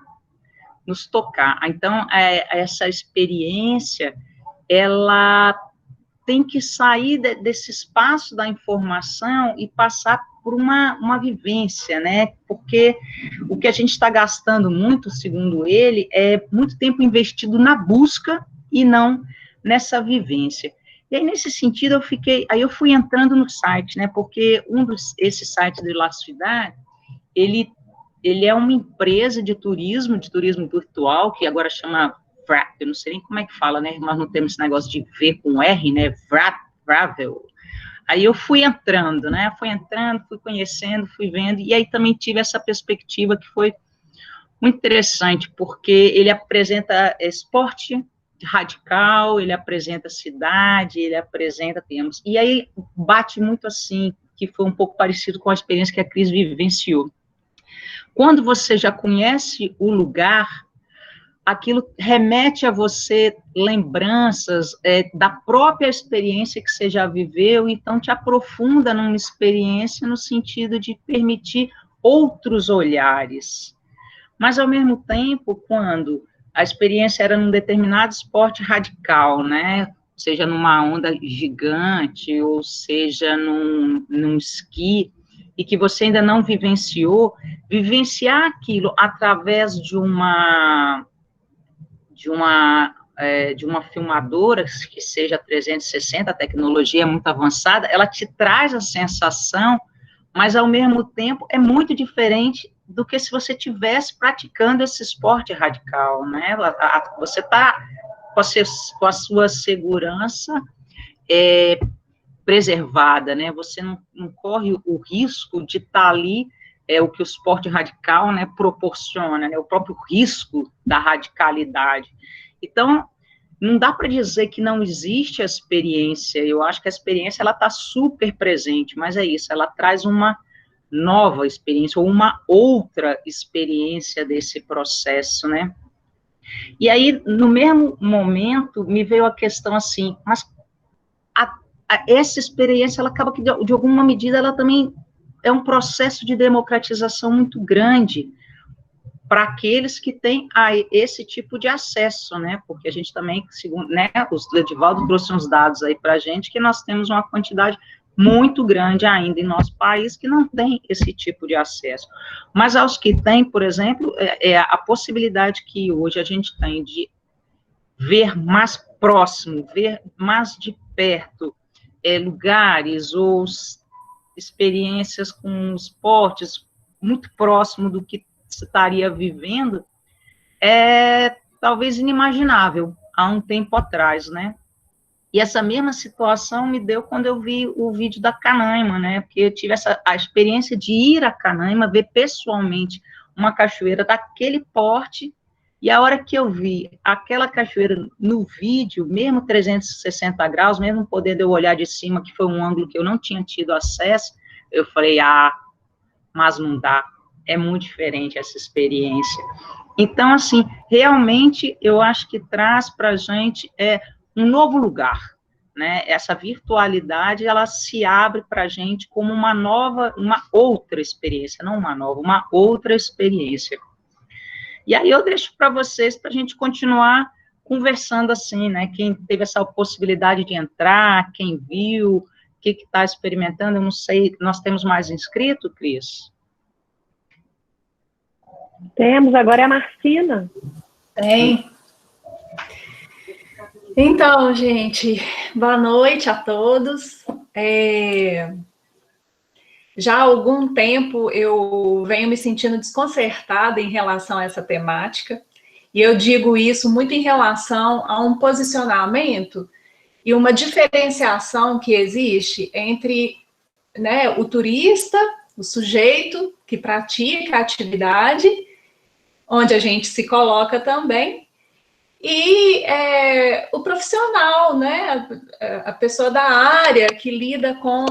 Então, essa experiência, ela tem que sair desse espaço da informação e passar por uma vivência, né? Porque o que a gente está gastando muito, segundo ele, é muito tempo investido na busca e não nessa vivência. E aí, nesse sentido, eu fui entrando no site, né? Porque esses sites de La Cidade, ele é uma empresa de turismo virtual, que agora chama Vrap, eu não sei nem como é que fala, né, nós não temos esse negócio de V com R, né, Vravel. Aí eu fui entrando, né, fui conhecendo, fui vendo, e aí também tive essa perspectiva que foi muito interessante, porque ele apresenta esporte radical, ele apresenta cidade, ele apresenta temas, e aí bate muito assim, que foi um pouco parecido com a experiência que a Cris vivenciou. Quando você já conhece o lugar, aquilo remete a você lembranças da própria experiência que você já viveu, então te aprofunda numa experiência no sentido de permitir outros olhares. Mas, ao mesmo tempo, quando a experiência era num determinado esporte radical, né, seja numa onda gigante, ou seja num esqui, e que você ainda não vivenciou, vivenciar aquilo através de uma filmadora que seja 360, a tecnologia é muito avançada, ela te traz a sensação, mas ao mesmo tempo é muito diferente do que se você estivesse praticando esse esporte radical, né? Você está com a sua segurança preservada, né? Você não corre o risco de estar ali, o que o esporte radical, né, proporciona, né, o próprio risco da radicalidade. Então, não dá para dizer que não existe a experiência, eu acho que a experiência, ela está super presente, mas é isso, ela traz uma nova experiência, ou uma outra experiência desse processo, né? E aí, no mesmo momento, me veio a questão assim, mas essa experiência, ela acaba que, de alguma medida, ela também é um processo de democratização muito grande para aqueles que têm esse tipo de acesso, né, porque a gente também, segundo, né, o Edivaldo trouxe uns dados aí para a gente, que nós temos uma quantidade muito grande ainda em nosso país que não tem esse tipo de acesso. Mas aos que têm, por exemplo, a possibilidade que hoje a gente tem de ver mais próximo, ver mais de perto, lugares ou experiências com esportes muito próximo do que se estaria vivendo, talvez inimaginável há um tempo atrás, né? E essa mesma situação me deu quando eu vi o vídeo da Canaima, né? Porque eu tive a experiência de ir a Canaima, ver pessoalmente uma cachoeira daquele porte, e a hora que eu vi aquela cachoeira no vídeo, mesmo 360 graus, mesmo podendo eu olhar de cima, que foi um ângulo que eu não tinha tido acesso, eu falei, mas não dá, é muito diferente essa experiência. Então, assim, realmente, eu acho que traz para a gente um novo lugar, né? Essa virtualidade, ela se abre para a gente como uma outra experiência, não uma nova, uma outra experiência. E aí eu deixo para vocês, para a gente continuar conversando assim, né? Quem teve essa possibilidade de entrar, quem viu, o que está experimentando, eu não sei, nós temos mais inscrito, Cris? Temos, agora é a Marcina. Tem. Então, gente, boa noite a todos. Já há algum tempo eu venho me sentindo desconcertada em relação a essa temática, e eu digo isso muito em relação a um posicionamento e uma diferenciação que existe entre, né, o turista, o sujeito que pratica a atividade, onde a gente se coloca também, e o profissional, né, a pessoa da área que lida com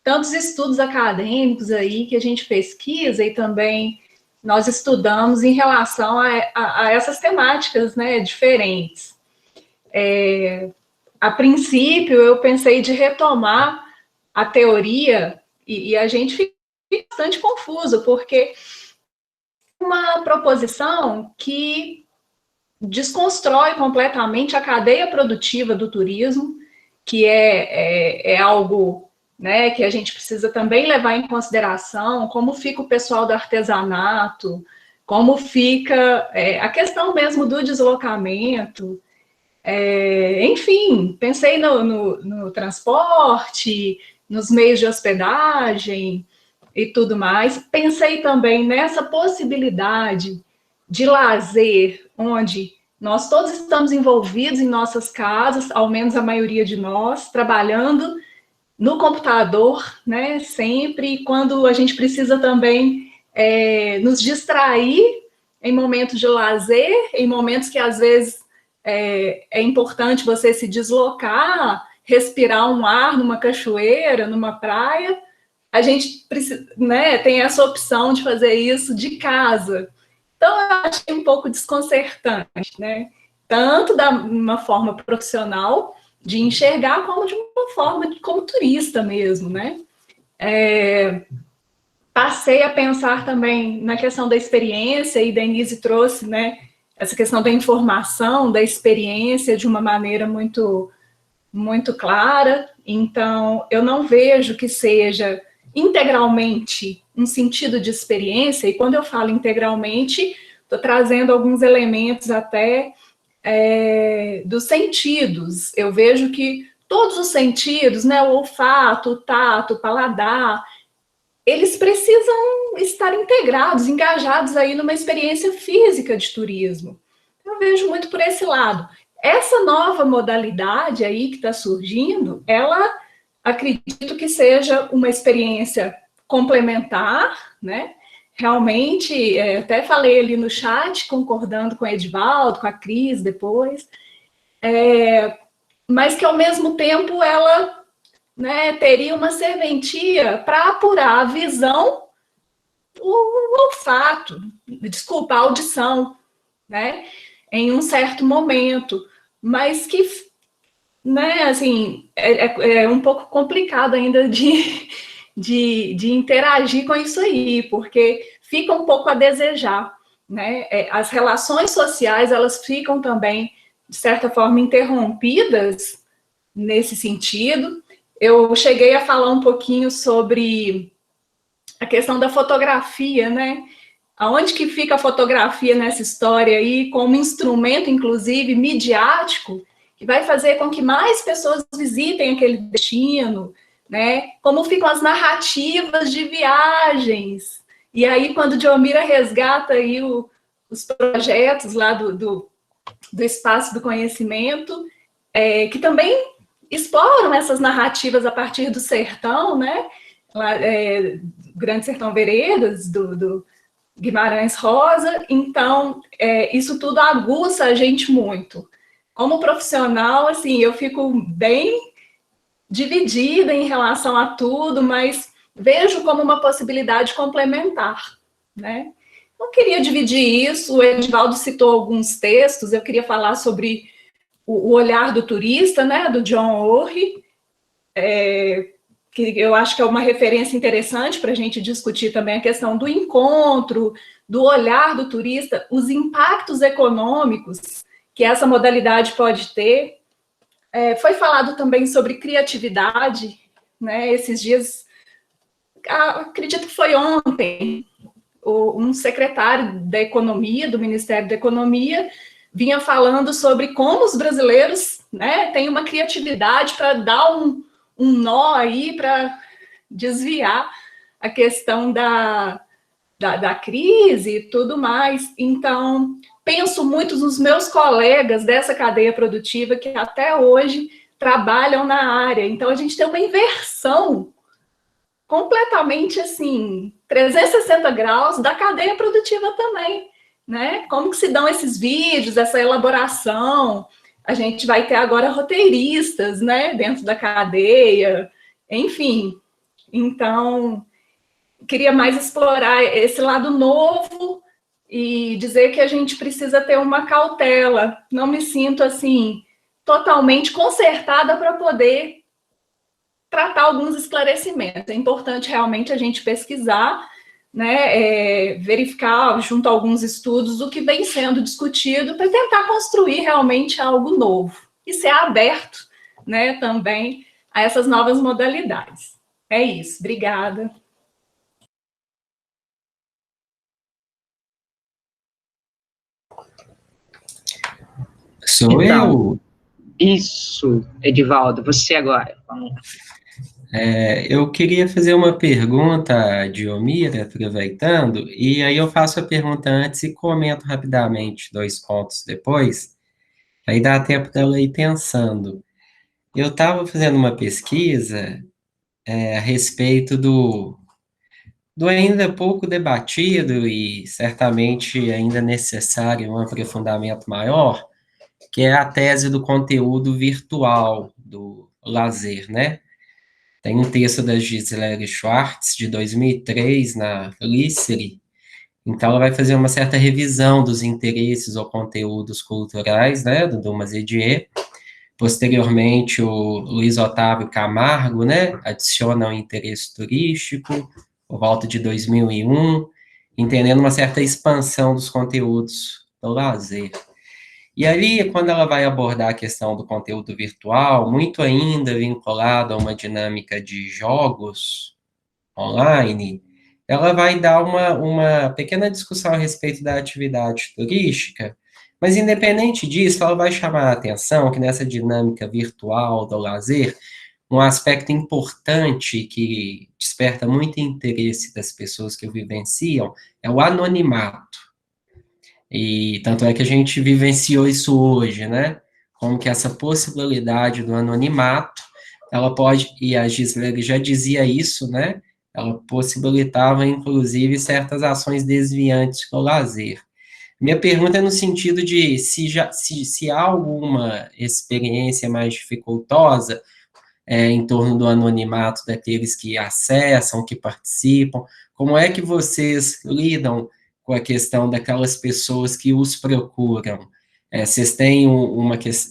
tantos estudos acadêmicos aí que a gente pesquisa e também nós estudamos em relação a essas temáticas, né, diferentes. A princípio, eu pensei de retomar a teoria e a gente fica bastante confuso, porque uma proposição que desconstrói completamente a cadeia produtiva do turismo, que é algo, né, que a gente precisa também levar em consideração, como fica o pessoal do artesanato, como fica a questão mesmo do deslocamento, enfim, pensei no transporte, nos meios de hospedagem e tudo mais, pensei também nessa possibilidade de lazer, onde nós todos estamos envolvidos em nossas casas, ao menos a maioria de nós, trabalhando no computador, né, sempre, quando a gente precisa também nos distrair em momentos de lazer, em momentos que às vezes é importante você se deslocar, respirar um ar numa cachoeira, numa praia, a gente precisa, né, tem essa opção de fazer isso de casa. Então, eu achei um pouco desconcertante, né? Tanto de uma forma profissional, de enxergar, como de uma forma como turista mesmo, né? Passei a pensar também na questão da experiência, e Denise trouxe, né, essa questão da informação, da experiência, de uma maneira muito, muito clara. Então, eu não vejo que seja integralmente um sentido de experiência, e quando eu falo integralmente, estou trazendo alguns elementos até dos sentidos. Eu vejo que todos os sentidos, né, o olfato, o tato, o paladar, eles precisam estar integrados, engajados aí numa experiência física de turismo. Eu vejo muito por esse lado. Essa nova modalidade aí que está surgindo, ela acredito que seja uma experiência complementar, né? Realmente, até falei ali no chat, concordando com o Edivaldo, com a Cris depois, mas que ao mesmo tempo ela, né, teria uma serventia para apurar a visão, o olfato, desculpa, a audição, né, em um certo momento, mas que, né, assim, é um pouco complicado ainda de interagir com isso aí, porque fica um pouco a desejar, né, as relações sociais, elas ficam também, de certa forma, interrompidas nesse sentido. Eu cheguei a falar um pouquinho sobre a questão da fotografia, né? Aonde que fica a fotografia nessa história aí, como instrumento, inclusive, midiático, que vai fazer com que mais pessoas visitem aquele destino, né? Como ficam as narrativas de viagens. E aí, quando Djomira resgata aí os projetos lá do Espaço do Conhecimento, que também exploram essas narrativas a partir do sertão, né? Lá, Grande Sertão Veredas, do Guimarães Rosa. Então, isso tudo aguça a gente muito. Como profissional, assim, eu fico bem dividida em relação a tudo, mas vejo como uma possibilidade complementar, né? Eu queria dividir isso, o Edivaldo citou alguns textos, eu queria falar sobre o olhar do turista, né, do John Orry, que eu acho que é uma referência interessante para a gente discutir também a questão do encontro, do olhar do turista, os impactos econômicos que essa modalidade pode ter. Foi falado também sobre criatividade, né, esses dias, acredito que foi ontem, um secretário da Economia, do Ministério da Economia, vinha falando sobre como os brasileiros, né, têm uma criatividade para dar um nó aí, para desviar a questão da crise e tudo mais. Então, penso muito nos meus colegas dessa cadeia produtiva que até hoje trabalham na área. Então, a gente tem uma inversão completamente, assim, 360 graus da cadeia produtiva também, né? Como que se dão esses vídeos, essa elaboração? A gente vai ter agora roteiristas, né, dentro da cadeia, enfim. Então, queria mais explorar esse lado novo e dizer que a gente precisa ter uma cautela. Não me sinto, assim, totalmente consertada para poder tratar alguns esclarecimentos. É importante realmente a gente pesquisar, né, verificar junto a alguns estudos o que vem sendo discutido para tentar construir realmente algo novo e ser aberto, né, também a essas novas modalidades. É isso, obrigada. Sou Então, eu. Isso, Edivaldo, você agora. Vamos. Eu queria fazer uma pergunta, Diomira, aproveitando, e aí eu faço a pergunta antes e comento rapidamente 2 pontos depois, aí dá tempo dela ir pensando. Eu estava fazendo uma pesquisa a respeito do ainda pouco debatido e certamente ainda necessário um aprofundamento maior, que é a tese do conteúdo virtual do lazer, né? Tem um texto da Gisele Schwartz, de 2003, na Licery. Então, ela vai fazer uma certa revisão dos interesses ou conteúdos culturais, né, do Dumas Edier. Posteriormente, o Luiz Otávio Camargo, né, adiciona o interesse turístico, por volta de 2001, entendendo uma certa expansão dos conteúdos do lazer. E ali, quando ela vai abordar a questão do conteúdo virtual, muito ainda vinculado a uma dinâmica de jogos online, ela vai dar uma pequena discussão a respeito da atividade turística, mas independente disso, ela vai chamar a atenção que nessa dinâmica virtual do lazer, um aspecto importante que desperta muito interesse das pessoas que o vivenciam é o anonimato. E tanto é que a gente vivenciou isso hoje, né? Como que essa possibilidade do anonimato, ela pode, e a Gisele já dizia isso, né? Ela possibilitava, inclusive, certas ações desviantes do lazer. Minha pergunta é no sentido de se há alguma experiência mais dificultosa em torno do anonimato daqueles que acessam, que participam, como é que vocês lidam com a questão daquelas pessoas que os procuram? Vocês têm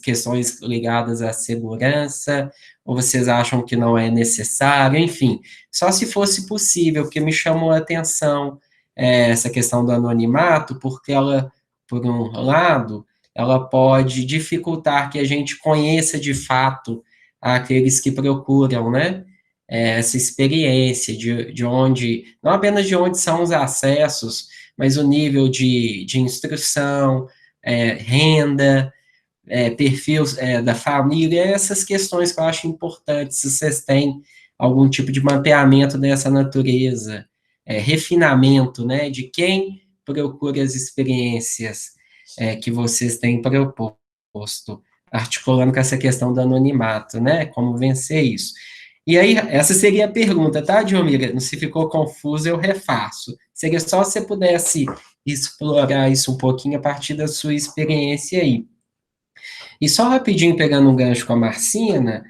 questões ligadas à segurança, ou vocês acham que não é necessário? Enfim, só se fosse possível, porque me chamou a atenção essa questão do anonimato, porque ela, por um lado, ela pode dificultar que a gente conheça de fato aqueles que procuram, né, essa experiência de onde, não apenas de onde são os acessos, mas o nível de instrução, renda, perfil da família, essas questões que eu acho importantes, se vocês têm algum tipo de mapeamento dessa natureza, refinamento, né, de quem procura as experiências que vocês têm proposto, articulando com essa questão do anonimato, né, como vencer isso. E aí, essa seria a pergunta, tá, Diomira? Se ficou confuso, eu refaço. Seria só se você pudesse explorar isso um pouquinho a partir da sua experiência aí. E só rapidinho, pegando um gancho com a Marcina,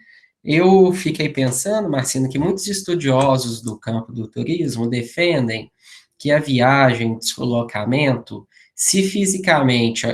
eu fiquei pensando, Marcina, que muitos estudiosos do campo do turismo defendem que a viagem, deslocamento, se fisicamente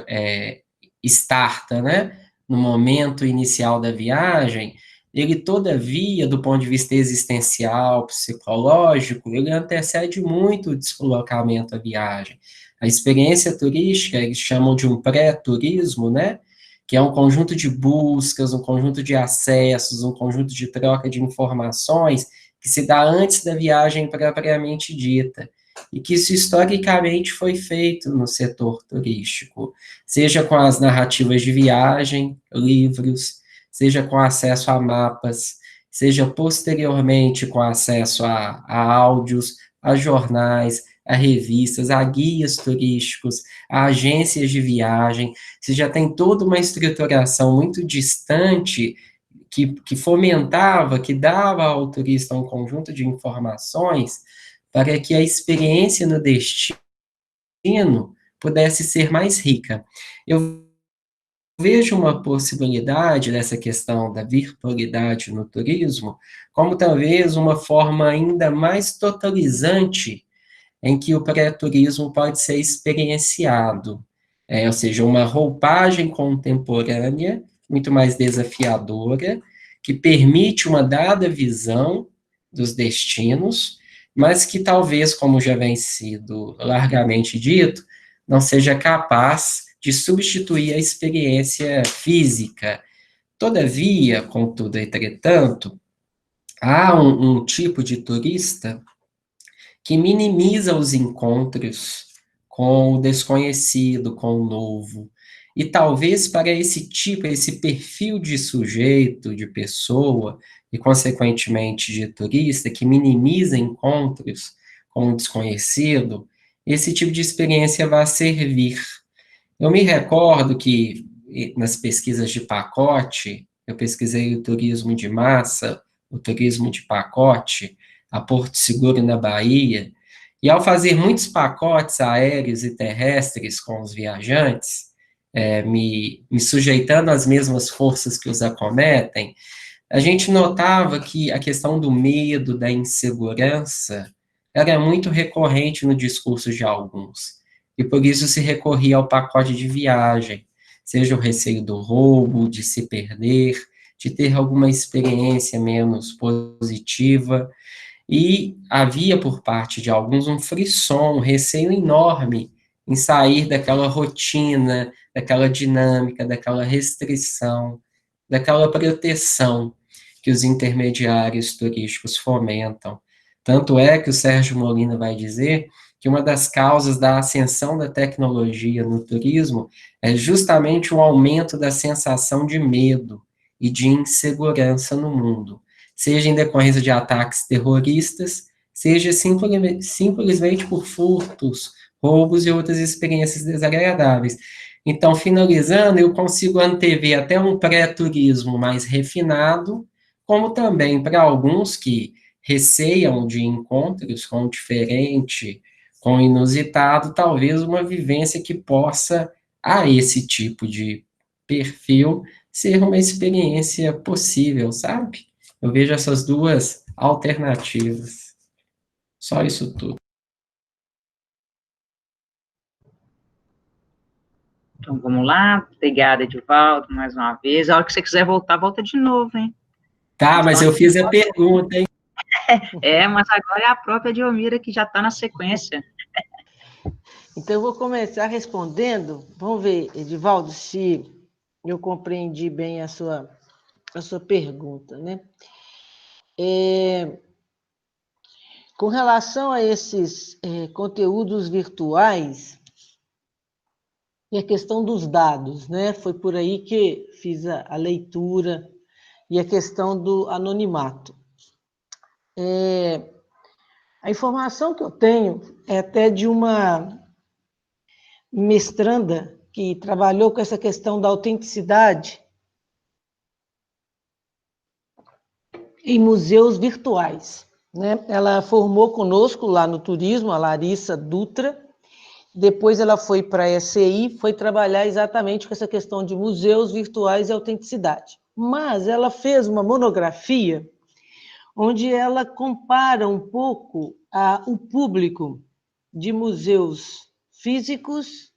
starta, né, no momento inicial da viagem, ele, todavia, do ponto de vista existencial, psicológico, ele antecede muito o deslocamento à viagem. A experiência turística, eles chamam de um pré-turismo, né, que é um conjunto de buscas, um conjunto de acessos, um conjunto de troca de informações que se dá antes da viagem propriamente dita. e que isso historicamente foi feito no setor turístico, seja com as narrativas de viagem, livros, seja com acesso a mapas, seja posteriormente com acesso a áudios, a jornais, a revistas, a guias turísticos, a agências de viagem. Você já tem toda uma estruturação muito distante que fomentava, que dava ao turista um conjunto de informações para que a experiência no destino pudesse ser mais rica. Eu vejo uma possibilidade dessa questão da virtualidade no turismo como talvez uma forma ainda mais totalizante em que o pré-turismo pode ser experienciado, ou seja, uma roupagem contemporânea, muito mais desafiadora, que permite uma dada visão dos destinos, mas que talvez, como já vem sido largamente dito, não seja capaz de substituir a experiência física. Todavia, contudo, entretanto, há um tipo de turista que minimiza os encontros com o desconhecido, com o novo. E talvez para esse tipo, esse perfil de sujeito, de pessoa, e consequentemente de turista, que minimiza encontros com o desconhecido, esse tipo de experiência vai servir. Eu me recordo que nas pesquisas de pacote, eu pesquisei o turismo de massa, o turismo de pacote, a Porto Seguro, na Bahia, e ao fazer muitos pacotes aéreos e terrestres com os viajantes, me sujeitando às mesmas forças que os acometem, a gente notava que a questão do medo, da insegurança, era muito recorrente no discurso de alguns, e por isso se recorria ao pacote de viagem, seja o receio do roubo, de se perder, de ter alguma experiência menos positiva, e havia por parte de alguns um frisson, um receio enorme em sair daquela rotina, daquela dinâmica, daquela restrição, daquela proteção que os intermediários turísticos fomentam. Tanto é que o Sérgio Molina vai dizer que uma das causas da ascensão da tecnologia no turismo é justamente o aumento da sensação de medo e de insegurança no mundo, seja em decorrência de ataques terroristas, seja simplesmente por furtos, roubos e outras experiências desagradáveis. Então, finalizando, eu consigo antever até um pré-turismo mais refinado, como também para alguns que receiam de encontros com o diferente, com o inusitado, talvez uma vivência que possa, a esse tipo de perfil, ser uma experiência possível, sabe? Eu vejo essas duas alternativas. Só isso tudo. Então, vamos lá. Obrigada, Edivaldo, mais uma vez. A hora que você quiser voltar, volta de novo, hein? Tá, mas eu fiz a pergunta, hein? Mas agora é a própria Delmira que já está na sequência. Então, eu vou começar respondendo. Vamos ver, Edivaldo, se eu compreendi bem a sua pergunta, né? Com relação a esses conteúdos virtuais, e a questão dos dados, né? Foi por aí que fiz a leitura e a questão do anonimato. A informação que eu tenho é até de uma mestranda que trabalhou com essa questão da autenticidade em museus virtuais, né? Ela formou conosco lá no turismo, a Larissa Dutra. Depois ela foi para a ECI, foi trabalhar exatamente com essa questão de museus virtuais e autenticidade. Mas ela fez uma monografia onde ela compara um pouco o público de museus físicos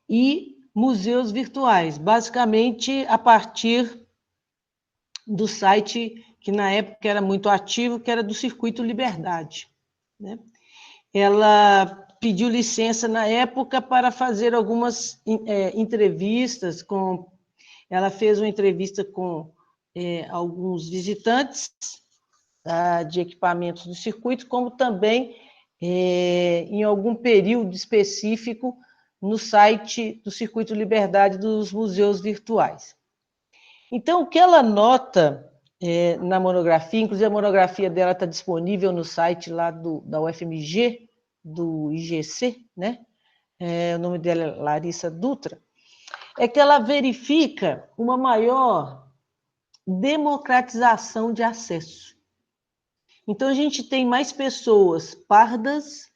e museus virtuais, basicamente a partir do site que na época era muito ativo, que era do Circuito Liberdade, né? Ela pediu licença na época para fazer algumas entrevistas ela fez uma entrevista com alguns visitantes de equipamentos do circuito, como também em algum período específico no site do Circuito Liberdade dos Museus Virtuais. Então, o que ela nota na monografia, inclusive a monografia dela está disponível no site lá da UFMG, do IGC, né? O nome dela é Larissa Dutra, é que ela verifica uma maior democratização de acesso. Então, a gente tem mais pessoas pardas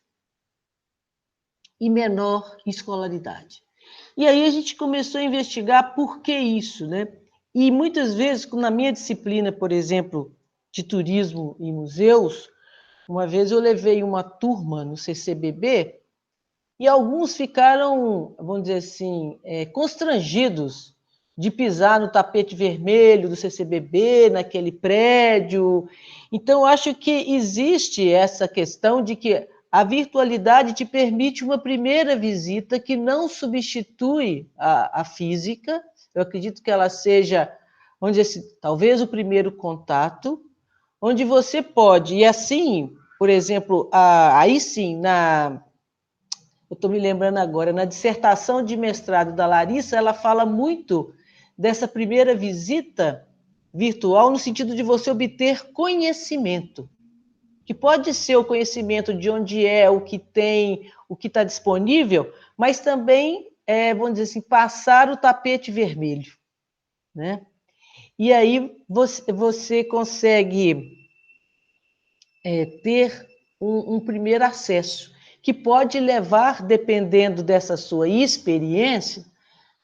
e menor escolaridade. E aí a gente começou a investigar por que isso, né? E muitas vezes, na minha disciplina, por exemplo, de turismo e museus, uma vez eu levei uma turma no CCBB e alguns ficaram, vamos dizer assim, constrangidos de pisar no tapete vermelho do CCBB, naquele prédio. Então, eu acho que existe essa questão de que a virtualidade te permite uma primeira visita que não substitui a física. Eu acredito que ela seja, vamos dizer assim, talvez o primeiro contato, onde você pode, e assim, por exemplo, aí sim, eu estou me lembrando agora, na dissertação de mestrado da Larissa, ela fala muito dessa primeira visita virtual no sentido de você obter conhecimento, que pode ser o conhecimento de onde o que tem, o que está disponível, mas também, vamos dizer assim, passar o tapete vermelho, né? E aí você consegue ter um primeiro acesso, que pode levar, dependendo dessa sua experiência,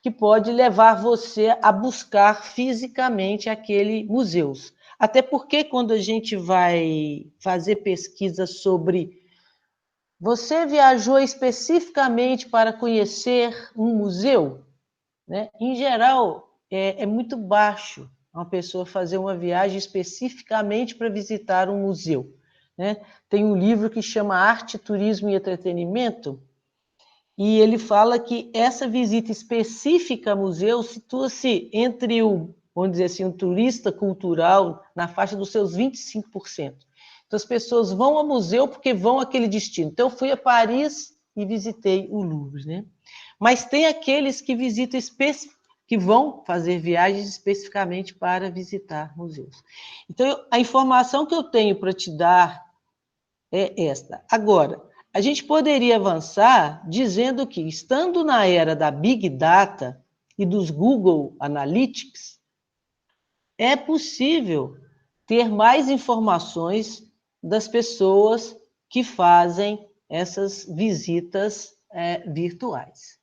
que pode levar você a buscar fisicamente aquele museu. Até porque quando a gente vai fazer pesquisa sobre você viajou especificamente para conhecer um museu, né? Em geral, é muito baixo uma pessoa fazer uma viagem especificamente para visitar um museu, né? Tem um livro que chama Arte, Turismo e Entretenimento, e ele fala que essa visita específica a museu situa-se entre vamos dizer assim, um turista cultural na faixa dos seus 25%. Então, as pessoas vão ao museu porque vão àquele destino. Então, eu fui a Paris e visitei o Louvre, né? Mas tem aqueles que visitam que vão fazer viagens especificamente para visitar museus. Então, a informação que eu tenho para te dar é esta. Agora, a gente poderia avançar dizendo que, estando na era da Big Data e dos Google Analytics, é possível ter mais informações das pessoas que fazem essas visitas virtuais.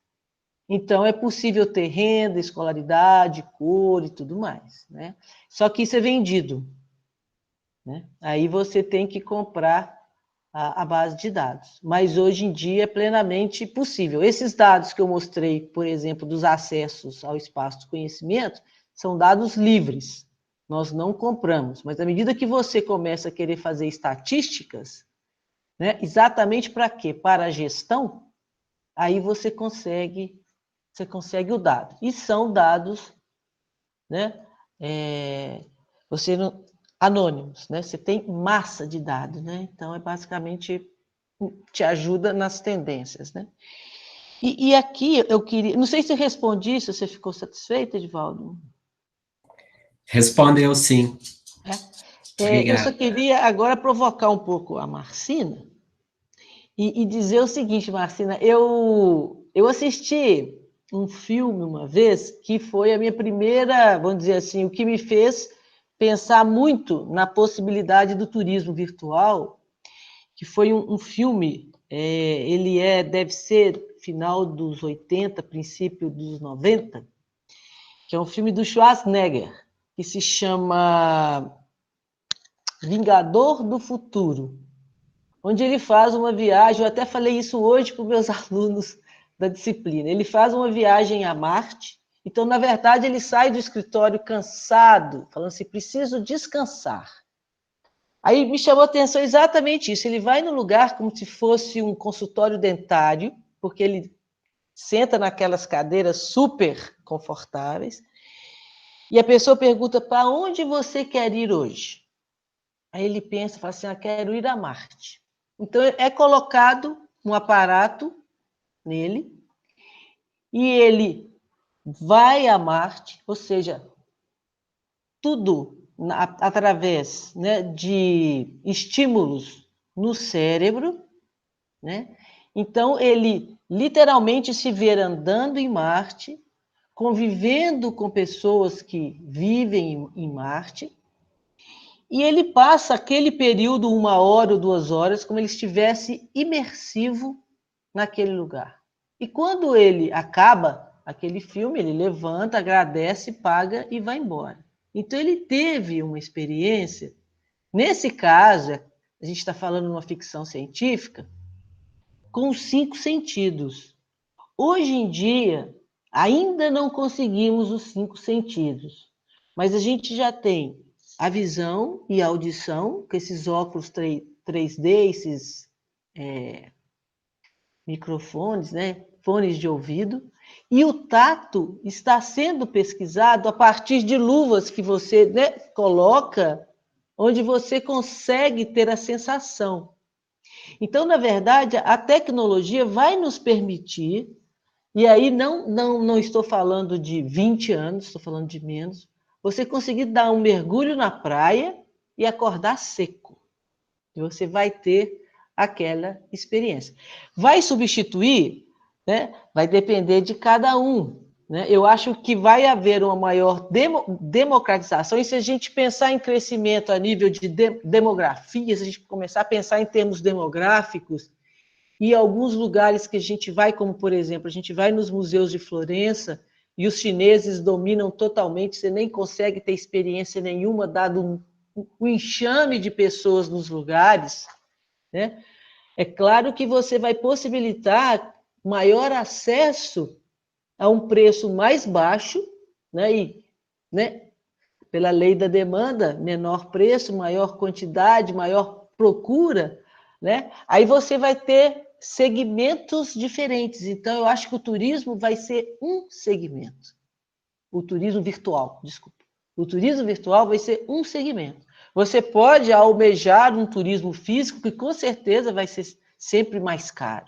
Então, é possível ter renda, escolaridade, cor e tudo mais, né? Só que isso é vendido, né? Aí você tem que comprar a base de dados. Mas hoje em dia é plenamente possível. Esses dados que eu mostrei, por exemplo, dos acessos ao espaço do conhecimento, são dados livres. Nós não compramos. Mas à medida que você começa a querer fazer estatísticas, né, exatamente para quê? Para a gestão, aí você consegue o dado. E são dados, né, você não, anônimos, né? Você tem massa de dados, né? Então, basicamente te ajuda nas tendências, né? E aqui eu queria, não sei se eu respondi, se você ficou satisfeita, Edivaldo? Respondeu sim. Eu só queria agora provocar um pouco a Marcina e dizer o seguinte, Marcina, eu assisti um filme uma vez que foi a minha primeira, vamos dizer assim, o que me fez pensar muito na possibilidade do turismo virtual, que foi um filme, ele deve ser final dos 80, princípio dos 90, que é um filme do Schwarzenegger, que se chama Vingador do Futuro, onde ele faz uma viagem, eu até falei isso hoje para os meus alunos da disciplina, ele faz uma viagem a Marte. Então, na verdade, ele sai do escritório cansado, falando assim, preciso descansar. Aí me chamou a atenção exatamente isso. Ele vai no lugar como se fosse um consultório dentário, porque ele senta naquelas cadeiras super confortáveis, e a pessoa pergunta, para onde você quer ir hoje? Aí ele pensa, fala assim, quero ir a Marte. Então, é colocado um aparato nele e ele vai a Marte, ou seja, tudo através, né, de estímulos no cérebro, né? Então, ele literalmente se vê andando em Marte, convivendo com pessoas que vivem em Marte, e ele passa aquele período, 1 hora ou 2 horas, como ele estivesse imersivo naquele lugar. E quando ele acaba aquele filme, ele levanta, agradece, paga e vai embora. Então, ele teve uma experiência. Nesse caso, a gente está falando de uma ficção científica, com os 5 sentidos. Hoje em dia, ainda não conseguimos os 5 sentidos, mas a gente já tem a visão e a audição, com esses óculos 3D, esses microfones, né? Fones de ouvido, e o tato está sendo pesquisado a partir de luvas que você, né, coloca, onde você consegue ter a sensação. Então, na verdade, a tecnologia vai nos permitir, e aí não estou falando de 20 anos, estou falando de menos, você conseguir dar um mergulho na praia e acordar seco. E você vai ter aquela experiência. Vai substituir, né? Vai depender de cada um, né? Eu acho que vai haver uma maior democratização, e se a gente pensar em crescimento a nível de demografia, se a gente começar a pensar em termos demográficos, e alguns lugares que a gente vai, como, por exemplo, a gente vai nos museus de Florença, e os chineses dominam totalmente, você nem consegue ter experiência nenhuma, dado um enxame de pessoas nos lugares, né? É claro que você vai possibilitar maior acesso a um preço mais baixo, né? E, né, pela lei da demanda, menor preço, maior quantidade, maior procura, né? Aí você vai ter segmentos diferentes. Então, eu acho que o turismo vai ser um segmento. O turismo virtual, desculpa. O turismo virtual vai ser um segmento. Você pode almejar um turismo físico, que com certeza vai ser sempre mais caro,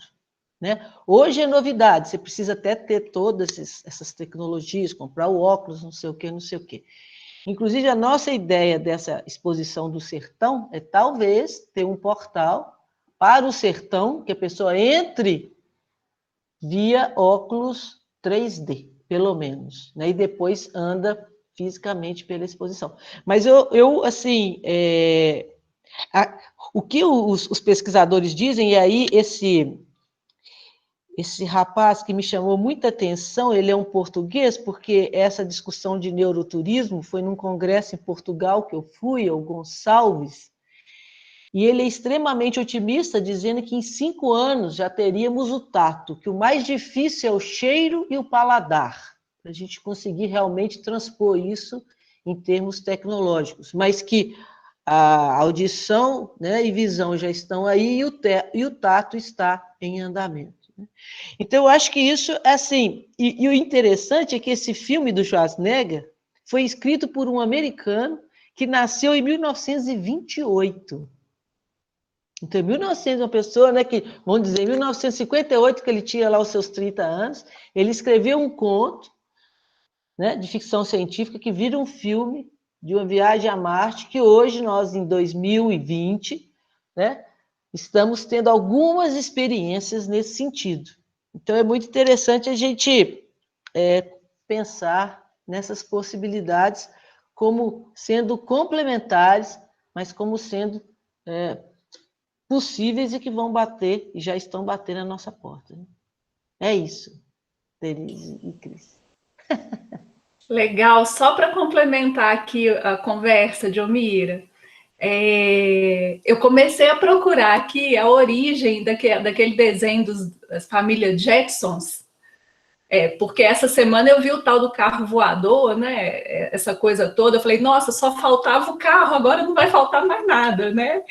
né? Hoje é novidade, você precisa até ter todas essas tecnologias, comprar o óculos, não sei o quê, não sei o quê. Inclusive, a nossa ideia dessa exposição do sertão é talvez ter um portal para o sertão, que a pessoa entre via óculos 3D, pelo menos, né? E depois anda fisicamente pela exposição. Mas eu assim, o que os pesquisadores dizem, e aí esse rapaz que me chamou muita atenção, ele é um português, porque essa discussão de neuroturismo foi num congresso em Portugal que eu fui, o Gonçalves, e ele é extremamente otimista, dizendo que em 5 anos já teríamos o tato, que o mais difícil é o cheiro e o paladar, para a gente conseguir realmente transpor isso em termos tecnológicos, mas que a audição, né, e visão já estão aí, e o tato está em andamento. Então, eu acho que isso é assim, e o interessante é que esse filme do Schwarzenegger foi escrito por um americano que nasceu em 1928. Então, em 1900, uma pessoa, né, que, vamos dizer, em 1958, que ele tinha lá os seus 30 anos, ele escreveu um conto, né, de ficção científica que vira um filme de uma viagem a Marte, que hoje nós, em 2020, né, estamos tendo algumas experiências nesse sentido. Então, é muito interessante a gente pensar nessas possibilidades como sendo complementares, mas como sendo possíveis e que vão bater, e já estão batendo na nossa porta. Né? É isso, Denise e Cris. Legal, só para complementar aqui a conversa, Djomira, eu comecei a procurar aqui a origem daquele desenho das famílias Jetsons, porque essa semana eu vi o tal do carro voador, né? Essa coisa toda, eu falei, nossa, só faltava o carro, agora não vai faltar mais nada, né?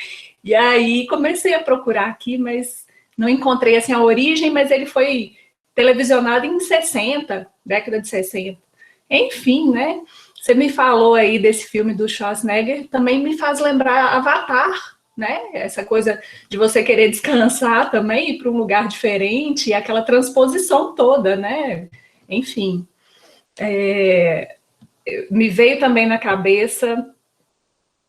E aí comecei a procurar aqui, mas não encontrei assim, a origem, mas ele foi televisionado em 60, década de 60. Enfim, né? Você me falou aí desse filme do Schwarzenegger, também me faz lembrar Avatar, né? Essa coisa de você querer descansar também, ir para um lugar diferente, e aquela transposição toda, né? Enfim, me veio também na cabeça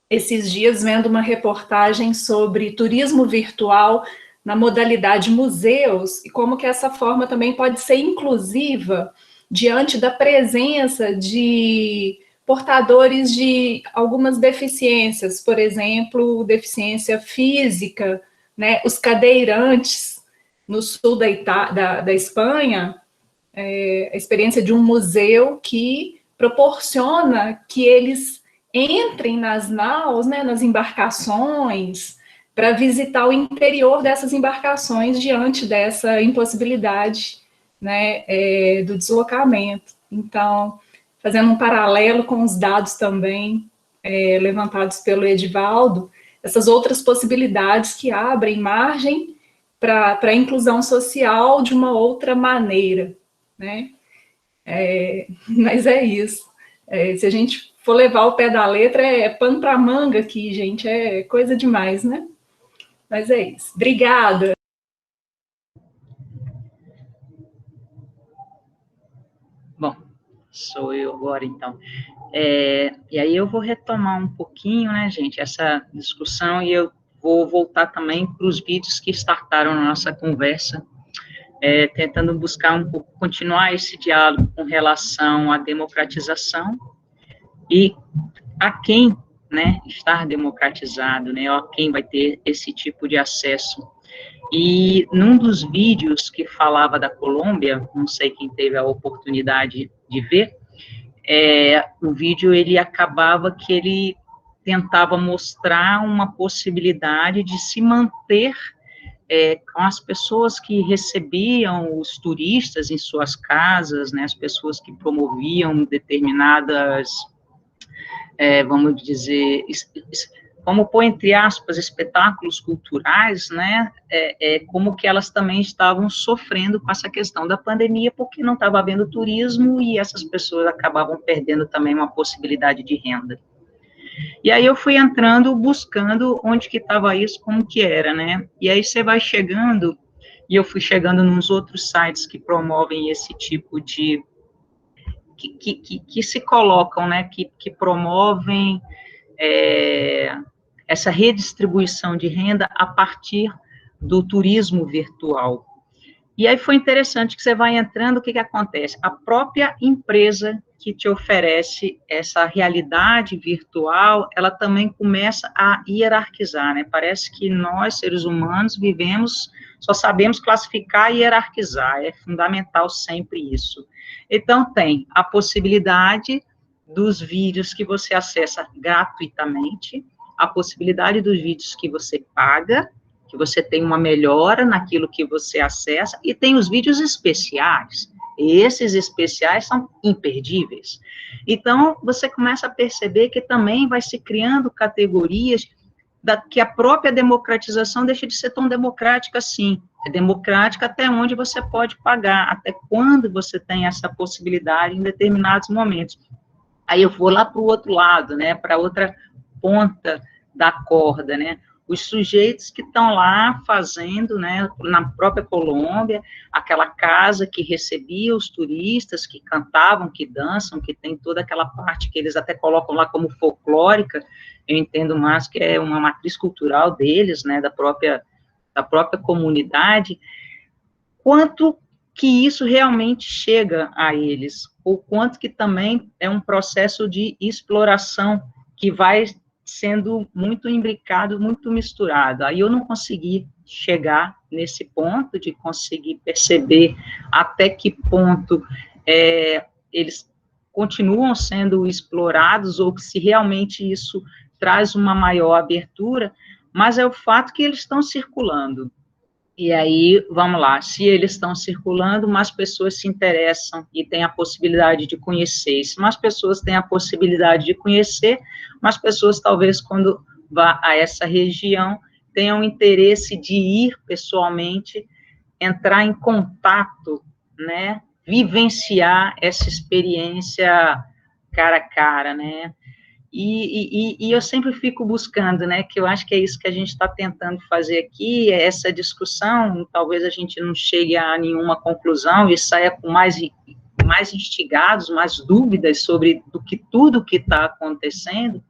esses dias vendo uma reportagem sobre turismo virtual na modalidade museus e como que essa forma também pode ser inclusiva diante da presença de portadores de algumas deficiências, por exemplo, deficiência física, né? Os cadeirantes no sul da Espanha, a experiência de um museu que proporciona que eles entrem nas naus, né, nas embarcações, para visitar o interior dessas embarcações diante dessa impossibilidade, né, do deslocamento. Então, fazendo um paralelo com os dados também levantados pelo Edivaldo, essas outras possibilidades que abrem margem para a inclusão social de uma outra maneira, né? Mas é isso. Se a gente for levar o pé da letra, é pano para manga aqui, gente, é coisa demais, né? Mas é isso. Obrigada. Bom, sou eu agora, então. E aí eu vou retomar um pouquinho, né, gente, essa discussão, e eu vou voltar também para os vídeos que startaram a nossa conversa, tentando buscar um pouco, continuar esse diálogo com relação à democratização e a quem, né, estar democratizado, né, a quem vai ter esse tipo de acesso. E num dos vídeos que falava da Colômbia, não sei quem teve a oportunidade de ver, o vídeo, ele acabava que ele tentava mostrar uma possibilidade de se manter com as pessoas que recebiam os turistas em suas casas, né, as pessoas que promoviam determinadas, vamos dizer, como pôr entre aspas, espetáculos culturais, né, como que elas também estavam sofrendo com essa questão da pandemia, porque não estava havendo turismo e essas pessoas acabavam perdendo também uma possibilidade de renda. E aí eu fui entrando, buscando onde que estava isso, como que era, né, e aí você vai chegando, e eu fui chegando nos outros sites que promovem esse tipo de, que se colocam, né, que promovem essa redistribuição de renda a partir do turismo virtual. E aí foi interessante que você vai entrando, o que acontece? A própria empresa que te oferece essa realidade virtual, ela também começa a hierarquizar, né? Parece que nós, seres humanos, vivemos, só sabemos classificar e hierarquizar, é fundamental sempre isso. Então, tem a possibilidade dos vídeos que você acessa gratuitamente, a possibilidade dos vídeos que você paga, que você tem uma melhora naquilo que você acessa, e tem os vídeos especiais. Esses especiais são imperdíveis. Então, você começa a perceber que também vai se criando categorias que a própria democratização deixa de ser tão democrática assim. É democrática até onde você pode pagar, até quando você tem essa possibilidade em determinados momentos. Aí eu vou lá para o outro lado, né, para outra ponta da corda, né, os sujeitos que estão lá fazendo, né, na própria Colômbia, aquela casa que recebia os turistas, que cantavam, que dançam, que tem toda aquela parte que eles até colocam lá como folclórica, eu entendo mais que é uma matriz cultural deles, né, da própria comunidade, quanto que isso realmente chega a eles, ou quanto que também é um processo de exploração que vai sendo muito imbricado, muito misturado. Aí eu não consegui chegar nesse ponto de conseguir perceber até que ponto eles continuam sendo explorados, ou se realmente isso traz uma maior abertura, mas é o fato que eles estão circulando. E aí, vamos lá, se eles estão circulando, mais pessoas se interessam e têm a possibilidade de conhecer. Se mais pessoas têm a possibilidade de conhecer, mais pessoas, talvez, quando vá a essa região, tenham interesse de ir pessoalmente, entrar em contato, né, vivenciar essa experiência cara a cara, né. E eu sempre fico buscando, né, que eu acho que é isso que a gente está tentando fazer aqui, é essa discussão, talvez a gente não chegue a nenhuma conclusão e saia com mais instigados, mais dúvidas sobre tudo que está acontecendo,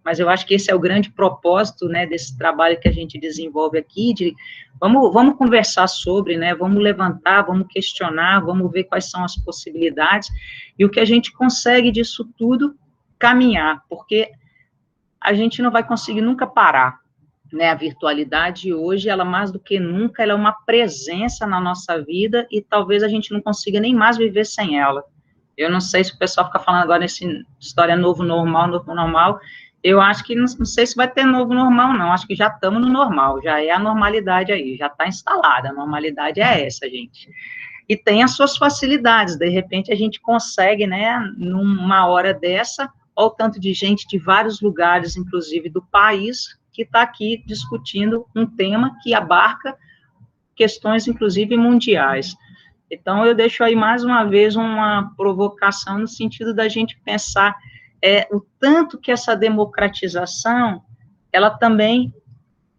mas eu acho que esse é o grande propósito, né, desse trabalho que a gente desenvolve aqui, de vamos conversar sobre, né, vamos levantar, vamos questionar, vamos ver quais são as possibilidades, e o que a gente consegue disso tudo caminhar, porque a gente não vai conseguir nunca parar, né, a virtualidade hoje, ela mais do que nunca, ela é uma presença na nossa vida, e talvez a gente não consiga nem mais viver sem ela. Eu não sei se o pessoal fica falando agora nessa história novo normal, eu acho que não sei se vai ter novo normal, não, acho que já estamos no normal, já é a normalidade aí, já está instalada, a normalidade é essa, gente. E tem as suas facilidades, de repente a gente consegue, né, numa hora dessa, olha o tanto de gente de vários lugares, inclusive do país, que está aqui discutindo um tema que abarca questões, inclusive, mundiais. Então, eu deixo aí, mais uma vez, uma provocação no sentido da gente pensar o tanto que essa democratização, ela também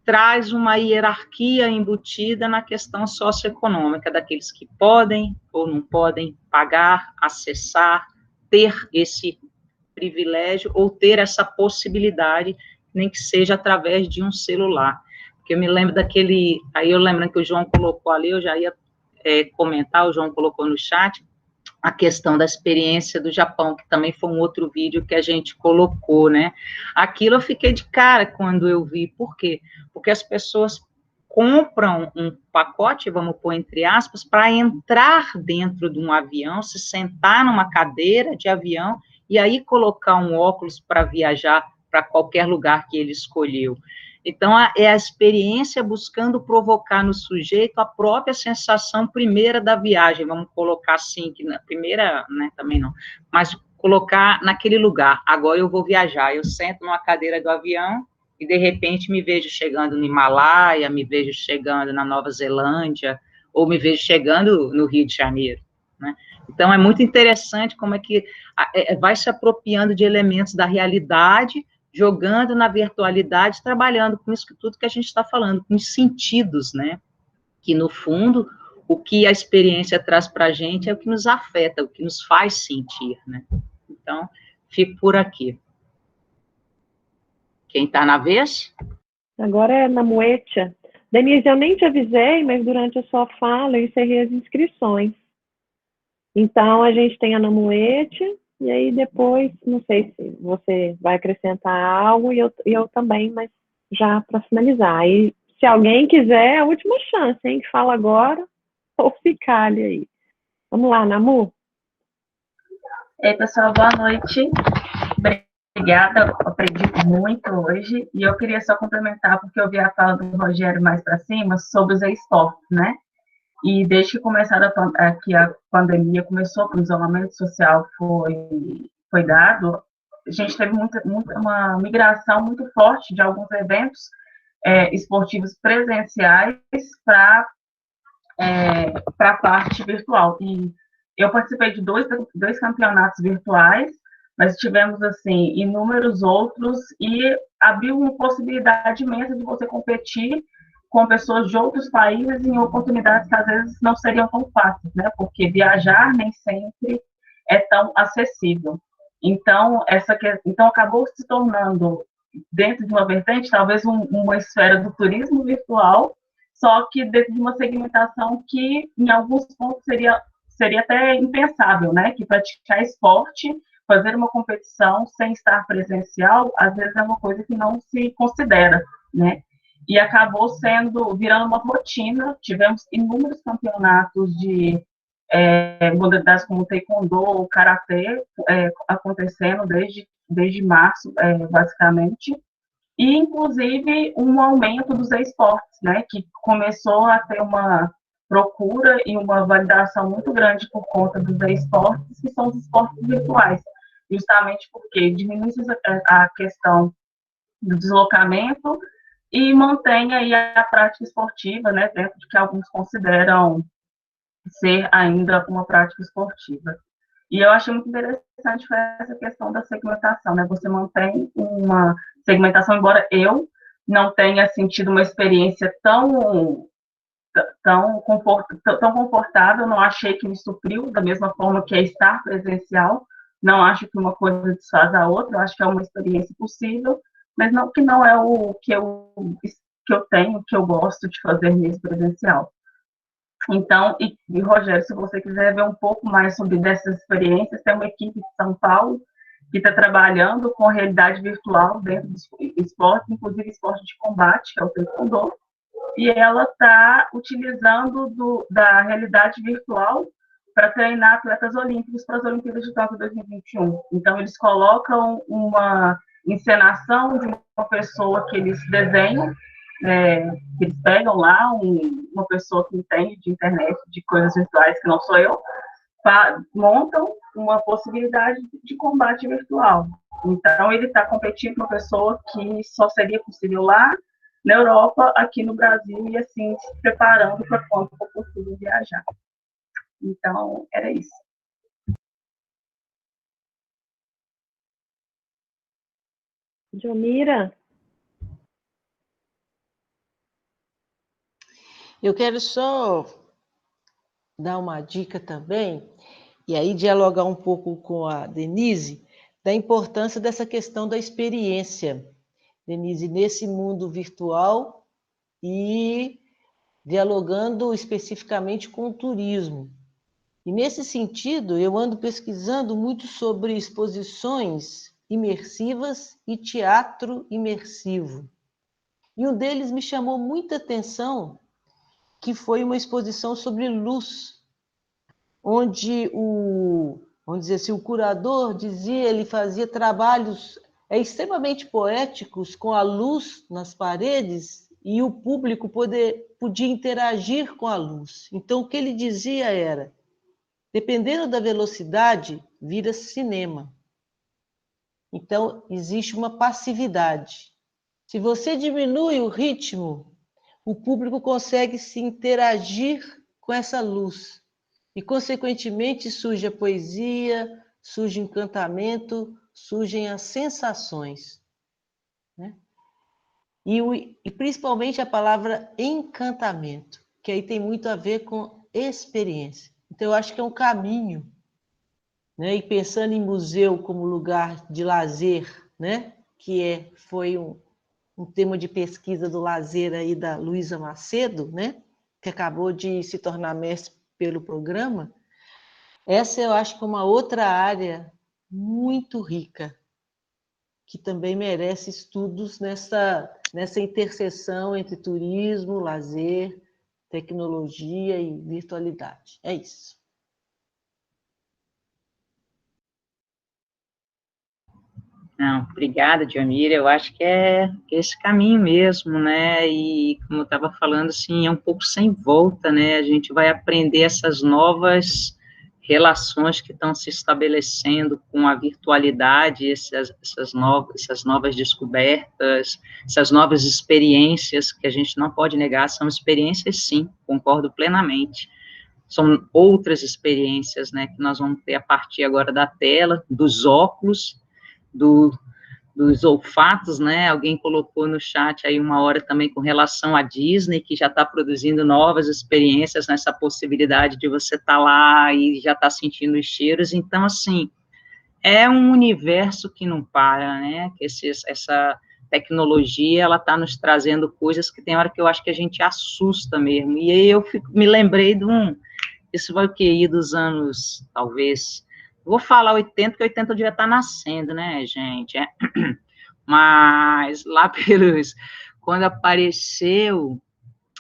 traz uma hierarquia embutida na questão socioeconômica, daqueles que podem ou não podem pagar, acessar, ter esse privilégio ou ter essa possibilidade, nem que seja através de um celular. Porque eu me lembro aí eu lembro que o João colocou ali, eu já ia comentar, o João colocou no chat, a questão da experiência do Japão, que também foi um outro vídeo que a gente colocou, né? Aquilo eu fiquei de cara quando eu vi, por quê? Porque as pessoas compram um pacote, vamos pôr entre aspas, para entrar dentro de um avião, se sentar numa cadeira de avião, e aí colocar um óculos para viajar para qualquer lugar que ele escolheu. Então, é a experiência buscando provocar no sujeito a própria sensação primeira da viagem, vamos colocar assim, que na primeira, né, também não, mas colocar naquele lugar, agora eu vou viajar, eu sento numa cadeira do avião e, de repente, me vejo chegando no Himalaia, me vejo chegando na Nova Zelândia, ou me vejo chegando no Rio de Janeiro, né? Então, é muito interessante como é que vai se apropriando de elementos da realidade, jogando na virtualidade, trabalhando com isso tudo que a gente está falando, com os sentidos, né? Que, no fundo, o que a experiência traz para a gente é o que nos afeta, o que nos faz sentir, né? Então, fico por aqui. Quem está na vez? Agora é na Moetia. Denise, eu nem te avisei, mas durante a sua fala eu encerrei as inscrições. Então, a gente tem a Namoetia, e aí depois, não sei se você vai acrescentar algo, e eu também, mas já para finalizar. E se alguém quiser, é a última chance, hein? Que fala agora, ou ficar ali aí. Vamos lá, Namu. Ei, pessoal, boa noite. Obrigada, aprendi muito hoje, e eu queria só complementar, porque eu vi a fala do Rogério mais para cima, sobre os esportes, né? E desde que começaram que a pandemia começou, que o isolamento social foi dado, a gente teve uma migração muito forte de alguns eventos esportivos presenciais para a parte virtual. E eu participei de dois campeonatos virtuais, mas tivemos, assim, inúmeros outros, e abriu uma possibilidade imensa de você competir com pessoas de outros países em oportunidades que às vezes não seriam tão fáceis, né? Porque viajar nem sempre é tão acessível. Então, então acabou se tornando, dentro de uma vertente, talvez uma esfera do turismo virtual, só que dentro de uma segmentação que, em alguns pontos, seria até impensável, né? Que praticar esporte, fazer uma competição sem estar presencial, às vezes é uma coisa que não se considera, né? E acabou virando uma rotina. Tivemos inúmeros campeonatos de modalidades como taekwondo, karatê, acontecendo desde março, basicamente, e, inclusive, um aumento dos esportes, né, que começou a ter uma procura e uma validação muito grande por conta dos esportes, que são os esportes virtuais, justamente porque diminui a questão do deslocamento e mantém aí a prática esportiva, né, dentro de que alguns consideram ser ainda uma prática esportiva. E eu achei muito interessante foi essa questão da segmentação, né? Você mantém uma segmentação, embora eu não tenha sentido uma experiência tão confortável, não achei que me supriu, da mesma forma que é estar presencial, não acho que uma coisa desfaz a outra, eu acho que é uma experiência possível, mas não, que não é o que eu tenho, que eu gosto de fazer mesmo presencial. Então, Rogério, se você quiser ver um pouco mais sobre dessas experiências, tem uma equipe de São Paulo que está trabalhando com realidade virtual dentro do esporte, inclusive esporte de combate, que é o taekwondo, e ela está utilizando da realidade virtual para treinar atletas olímpicos para as Olimpíadas de Tóquio 2021. Então, eles colocam uma encenação de uma pessoa que eles desenham, eles pegam lá uma pessoa que entende de internet, de coisas virtuais, que não sou eu, montam uma possibilidade de combate virtual. Então, ele está competindo com uma pessoa que só seria possível lá na Europa, aqui no Brasil, e assim, se preparando para quando for possível viajar. Então, era isso. Djamira? Eu quero só dar uma dica também, e aí dialogar um pouco com a Denise, da importância dessa questão da experiência, Denise, nesse mundo virtual e dialogando especificamente com o turismo. E nesse sentido, eu ando pesquisando muito sobre exposições imersivas e teatro imersivo. E um deles me chamou muita atenção, que foi uma exposição sobre luz, onde vamos dizer assim, o curador dizia, ele fazia trabalhos extremamente poéticos com a luz nas paredes e o público podia interagir com a luz. Então, o que ele dizia era, dependendo da velocidade, vira cinema. Então, existe uma passividade. Se você diminui o ritmo, o público consegue se interagir com essa luz. E, consequentemente, surge a poesia, surge o encantamento, surgem as sensações. Né? E principalmente a palavra encantamento, que aí tem muito a ver com experiência. Então, eu acho que é um caminho. Né? E pensando em museu como lugar de lazer, né? Que foi um tema de pesquisa do lazer aí da Luísa Macedo, né? Que acabou de se tornar mestre pelo programa, essa eu acho que é uma outra área muito rica, que também merece estudos nessa interseção entre turismo, lazer, tecnologia e virtualidade. É isso. Não, obrigada, Djamira. Eu acho que é esse caminho mesmo, né? E como eu estava falando, assim, é um pouco sem volta, né? A gente vai aprender essas novas relações que estão se estabelecendo com a virtualidade, essas novas descobertas, essas novas experiências que a gente não pode negar, são experiências, sim, concordo plenamente. São outras experiências, né? Que nós vamos ter a partir agora da tela, dos óculos, dos olfatos, né? Alguém colocou no chat aí uma hora também com relação à Disney, que já está produzindo novas experiências nessa possibilidade de você estar lá e já estar sentindo os cheiros. Então, assim, é um universo que não para, né? Que essa tecnologia, ela está nos trazendo coisas que tem hora que eu acho que a gente assusta mesmo. E aí me lembrei isso vai o quê? Aí dos anos, talvez... Vou falar 80, que 80 eu devia estar nascendo, né, gente? Mas lá quando apareceu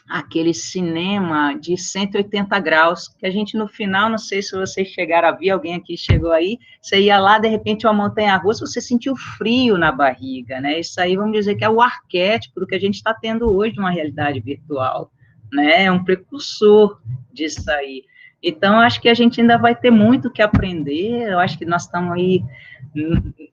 aquele cinema de 180 graus, que a gente no final, não sei se vocês chegaram a ver, alguém aqui chegou aí, você ia lá, de repente, uma montanha-russa, você sentiu frio na barriga, né? Isso aí, vamos dizer que é o arquétipo do que a gente está tendo hoje numa realidade virtual, né? É um precursor disso aí. Então, acho que a gente ainda vai ter muito que aprender, eu acho que nós estamos aí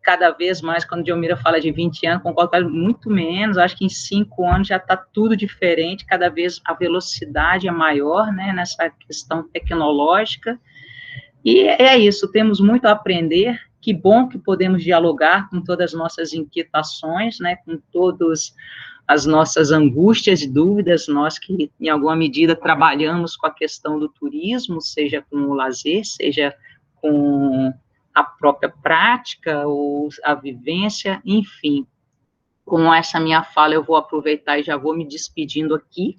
cada vez mais, quando a Djamira fala de 20 anos, concordo muito menos, acho que em 5 anos já está tudo diferente, cada vez a velocidade é maior, né, nessa questão tecnológica, E é isso, temos muito a aprender, que bom que podemos dialogar com todas as nossas inquietações, né, com todas as nossas angústias e dúvidas, nós que, em alguma medida, trabalhamos com a questão do turismo, seja com o lazer, seja com a própria prática, ou a vivência, enfim. Com essa minha fala, eu vou aproveitar e já vou me despedindo aqui,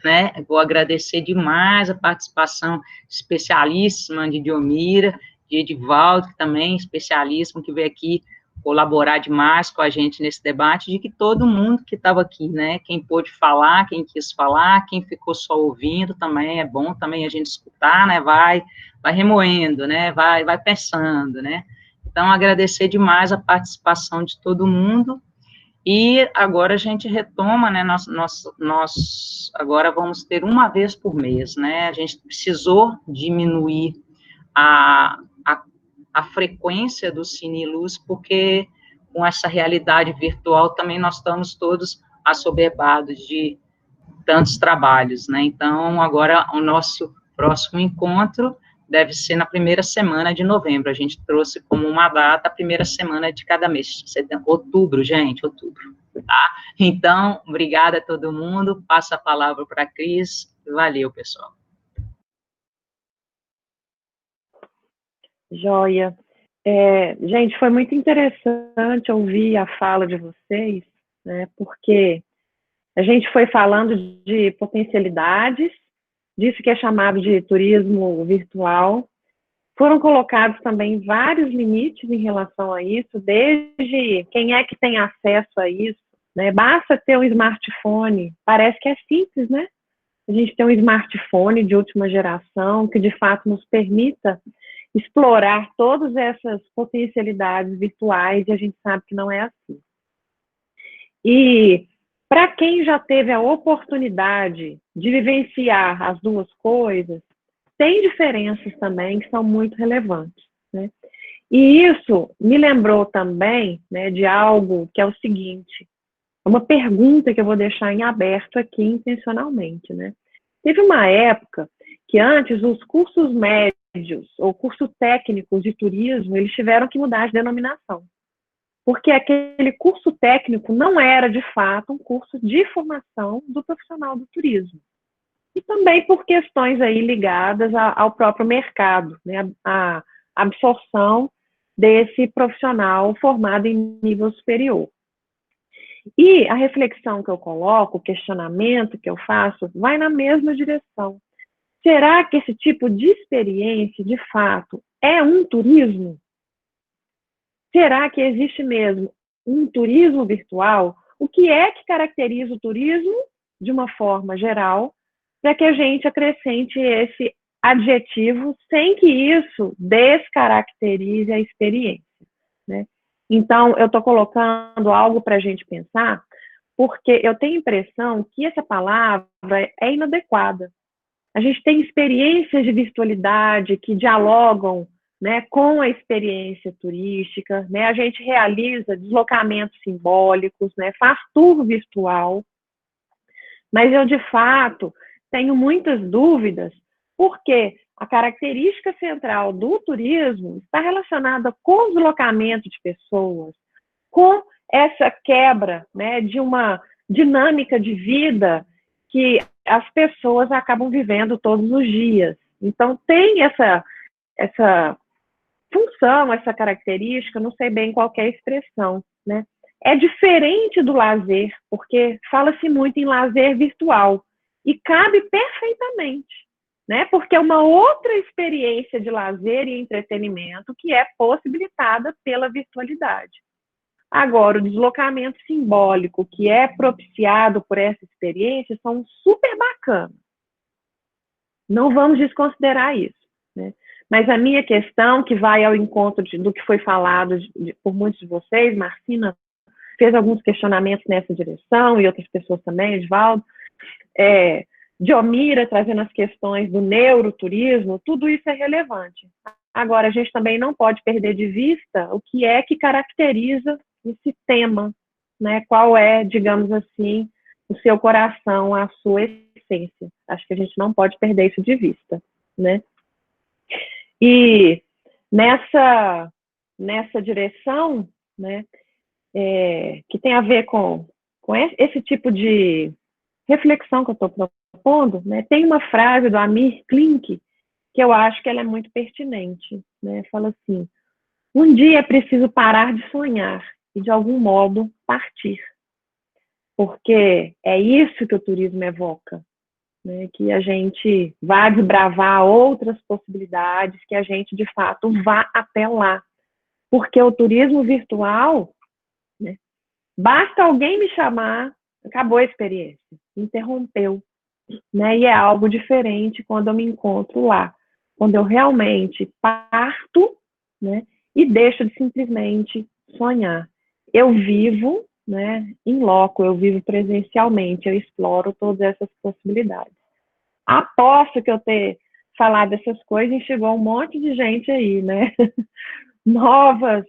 né, vou agradecer demais a participação especialíssima de Diomira, de Edivaldo, que também é especialíssimo, que veio aqui colaborar demais com a gente nesse debate, de que todo mundo que estava aqui, né, quem pôde falar, quem quis falar, quem ficou só ouvindo, também é bom também a gente escutar, né, vai remoendo, né, vai pensando, né, então agradecer demais a participação de todo mundo. E agora a gente retoma, né, nós agora vamos ter uma vez por mês, né, a gente precisou diminuir a frequência do Cine Luz, porque com essa realidade virtual também nós estamos todos assoberbados de tantos trabalhos, né, então agora o nosso próximo encontro deve ser na primeira semana de novembro, a gente trouxe como uma data a primeira semana de cada mês, outubro, gente, outubro, tá? Então, obrigada a todo mundo, passo a palavra para a Cris, valeu, pessoal. Joia. Gente, foi muito interessante ouvir a fala de vocês, né, porque a gente foi falando de potencialidades, disso que é chamado de turismo virtual. Foram colocados também vários limites em relação a isso, desde quem é que tem acesso a isso, né? Basta ter um smartphone, parece que é simples, né? A gente tem um smartphone de última geração que, de fato, nos permita explorar todas essas potencialidades virtuais, e a gente sabe que não é assim. E para quem já teve a oportunidade de vivenciar as duas coisas, tem diferenças também que são muito relevantes, né? E isso me lembrou também, né, de algo que é o seguinte, uma pergunta que eu vou deixar em aberto aqui intencionalmente, né? Teve uma época que antes os cursos médios ou cursos técnicos de turismo, eles tiveram que mudar de denominação, porque aquele curso técnico não era, de fato, um curso de formação do profissional do turismo. E também por questões aí ligadas ao próprio mercado, né, a absorção desse profissional formado em nível superior. E a reflexão que eu coloco, o questionamento que eu faço, vai na mesma direção. Será que esse tipo de experiência, de fato, é um turismo? Será que existe mesmo um turismo virtual? O que é que caracteriza o turismo, de uma forma geral, para que a gente acrescente esse adjetivo sem que isso descaracterize a experiência, né? Então, eu estou colocando algo para a gente pensar, porque eu tenho a impressão que essa palavra é inadequada. A gente tem experiências de virtualidade que dialogam, né, com a experiência turística, né? A gente realiza deslocamentos simbólicos, né, faz tour virtual, mas eu, de fato, tenho muitas dúvidas, porque a característica central do turismo está relacionada com o deslocamento de pessoas, com essa quebra, né, de uma dinâmica de vida que as pessoas acabam vivendo todos os dias. Então, tem essa função, essa característica, não sei bem qual é a expressão, né? É diferente do lazer, porque fala-se muito em lazer virtual, e cabe perfeitamente, né? Porque é uma outra experiência de lazer e entretenimento que é possibilitada pela virtualidade. Agora, o deslocamento simbólico que é propiciado por essa experiência são super bacanas. Não vamos desconsiderar isso, né? Mas a minha questão, que vai ao encontro do que foi falado por muitos de vocês, Marcina fez alguns questionamentos nessa direção, e outras pessoas também, Edvaldo, Diomira trazendo as questões do neuroturismo, tudo isso é relevante. Agora, a gente também não pode perder de vista o que é que caracteriza esse tema, né? Qual é, digamos assim, o seu coração, a sua essência. Acho que a gente não pode perder isso de vista, né? E nessa direção, né, que tem a ver com esse tipo de reflexão que eu estou propondo, né, tem uma frase do Amir Klink que eu acho que ela é muito pertinente, né? Fala assim: um dia é preciso parar de sonhar e, de algum modo, partir. Porque é isso que o turismo evoca, né? Que a gente vá desbravar outras possibilidades, que a gente, de fato, vá até lá. Porque o turismo virtual, né, basta alguém me chamar, acabou a experiência, interrompeu, né? E é algo diferente quando eu me encontro lá, quando eu realmente parto, né, e deixo de simplesmente sonhar. Eu vivo, né, em loco, eu vivo presencialmente, eu exploro todas essas possibilidades. Aposto que eu ter falado dessas coisas e chegou um monte de gente aí, né? Novas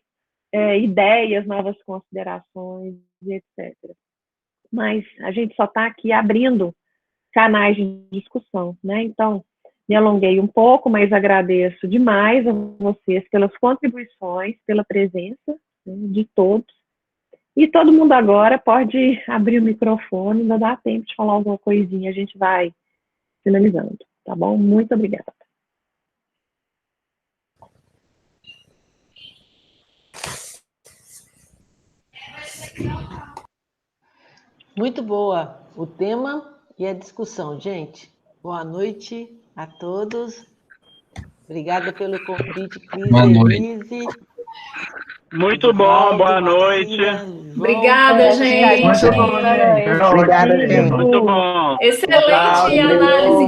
ideias, novas considerações, etc. Mas a gente só está aqui abrindo canais de discussão, né? Então, me alonguei um pouco, mas agradeço demais a vocês pelas contribuições, pela presença, né, de todos. E todo mundo agora pode abrir o microfone, ainda dá tempo de falar alguma coisinha, a gente vai finalizando, tá bom? Muito obrigada. Muito boa o tema e a discussão, gente. Boa noite a todos. Obrigada pelo convite, Cris, Boa noite. Elise. Muito bom, boa noite. Obrigada, gente. Muito bom, gente. Obrigada, gente. Muito bom. Excelente análise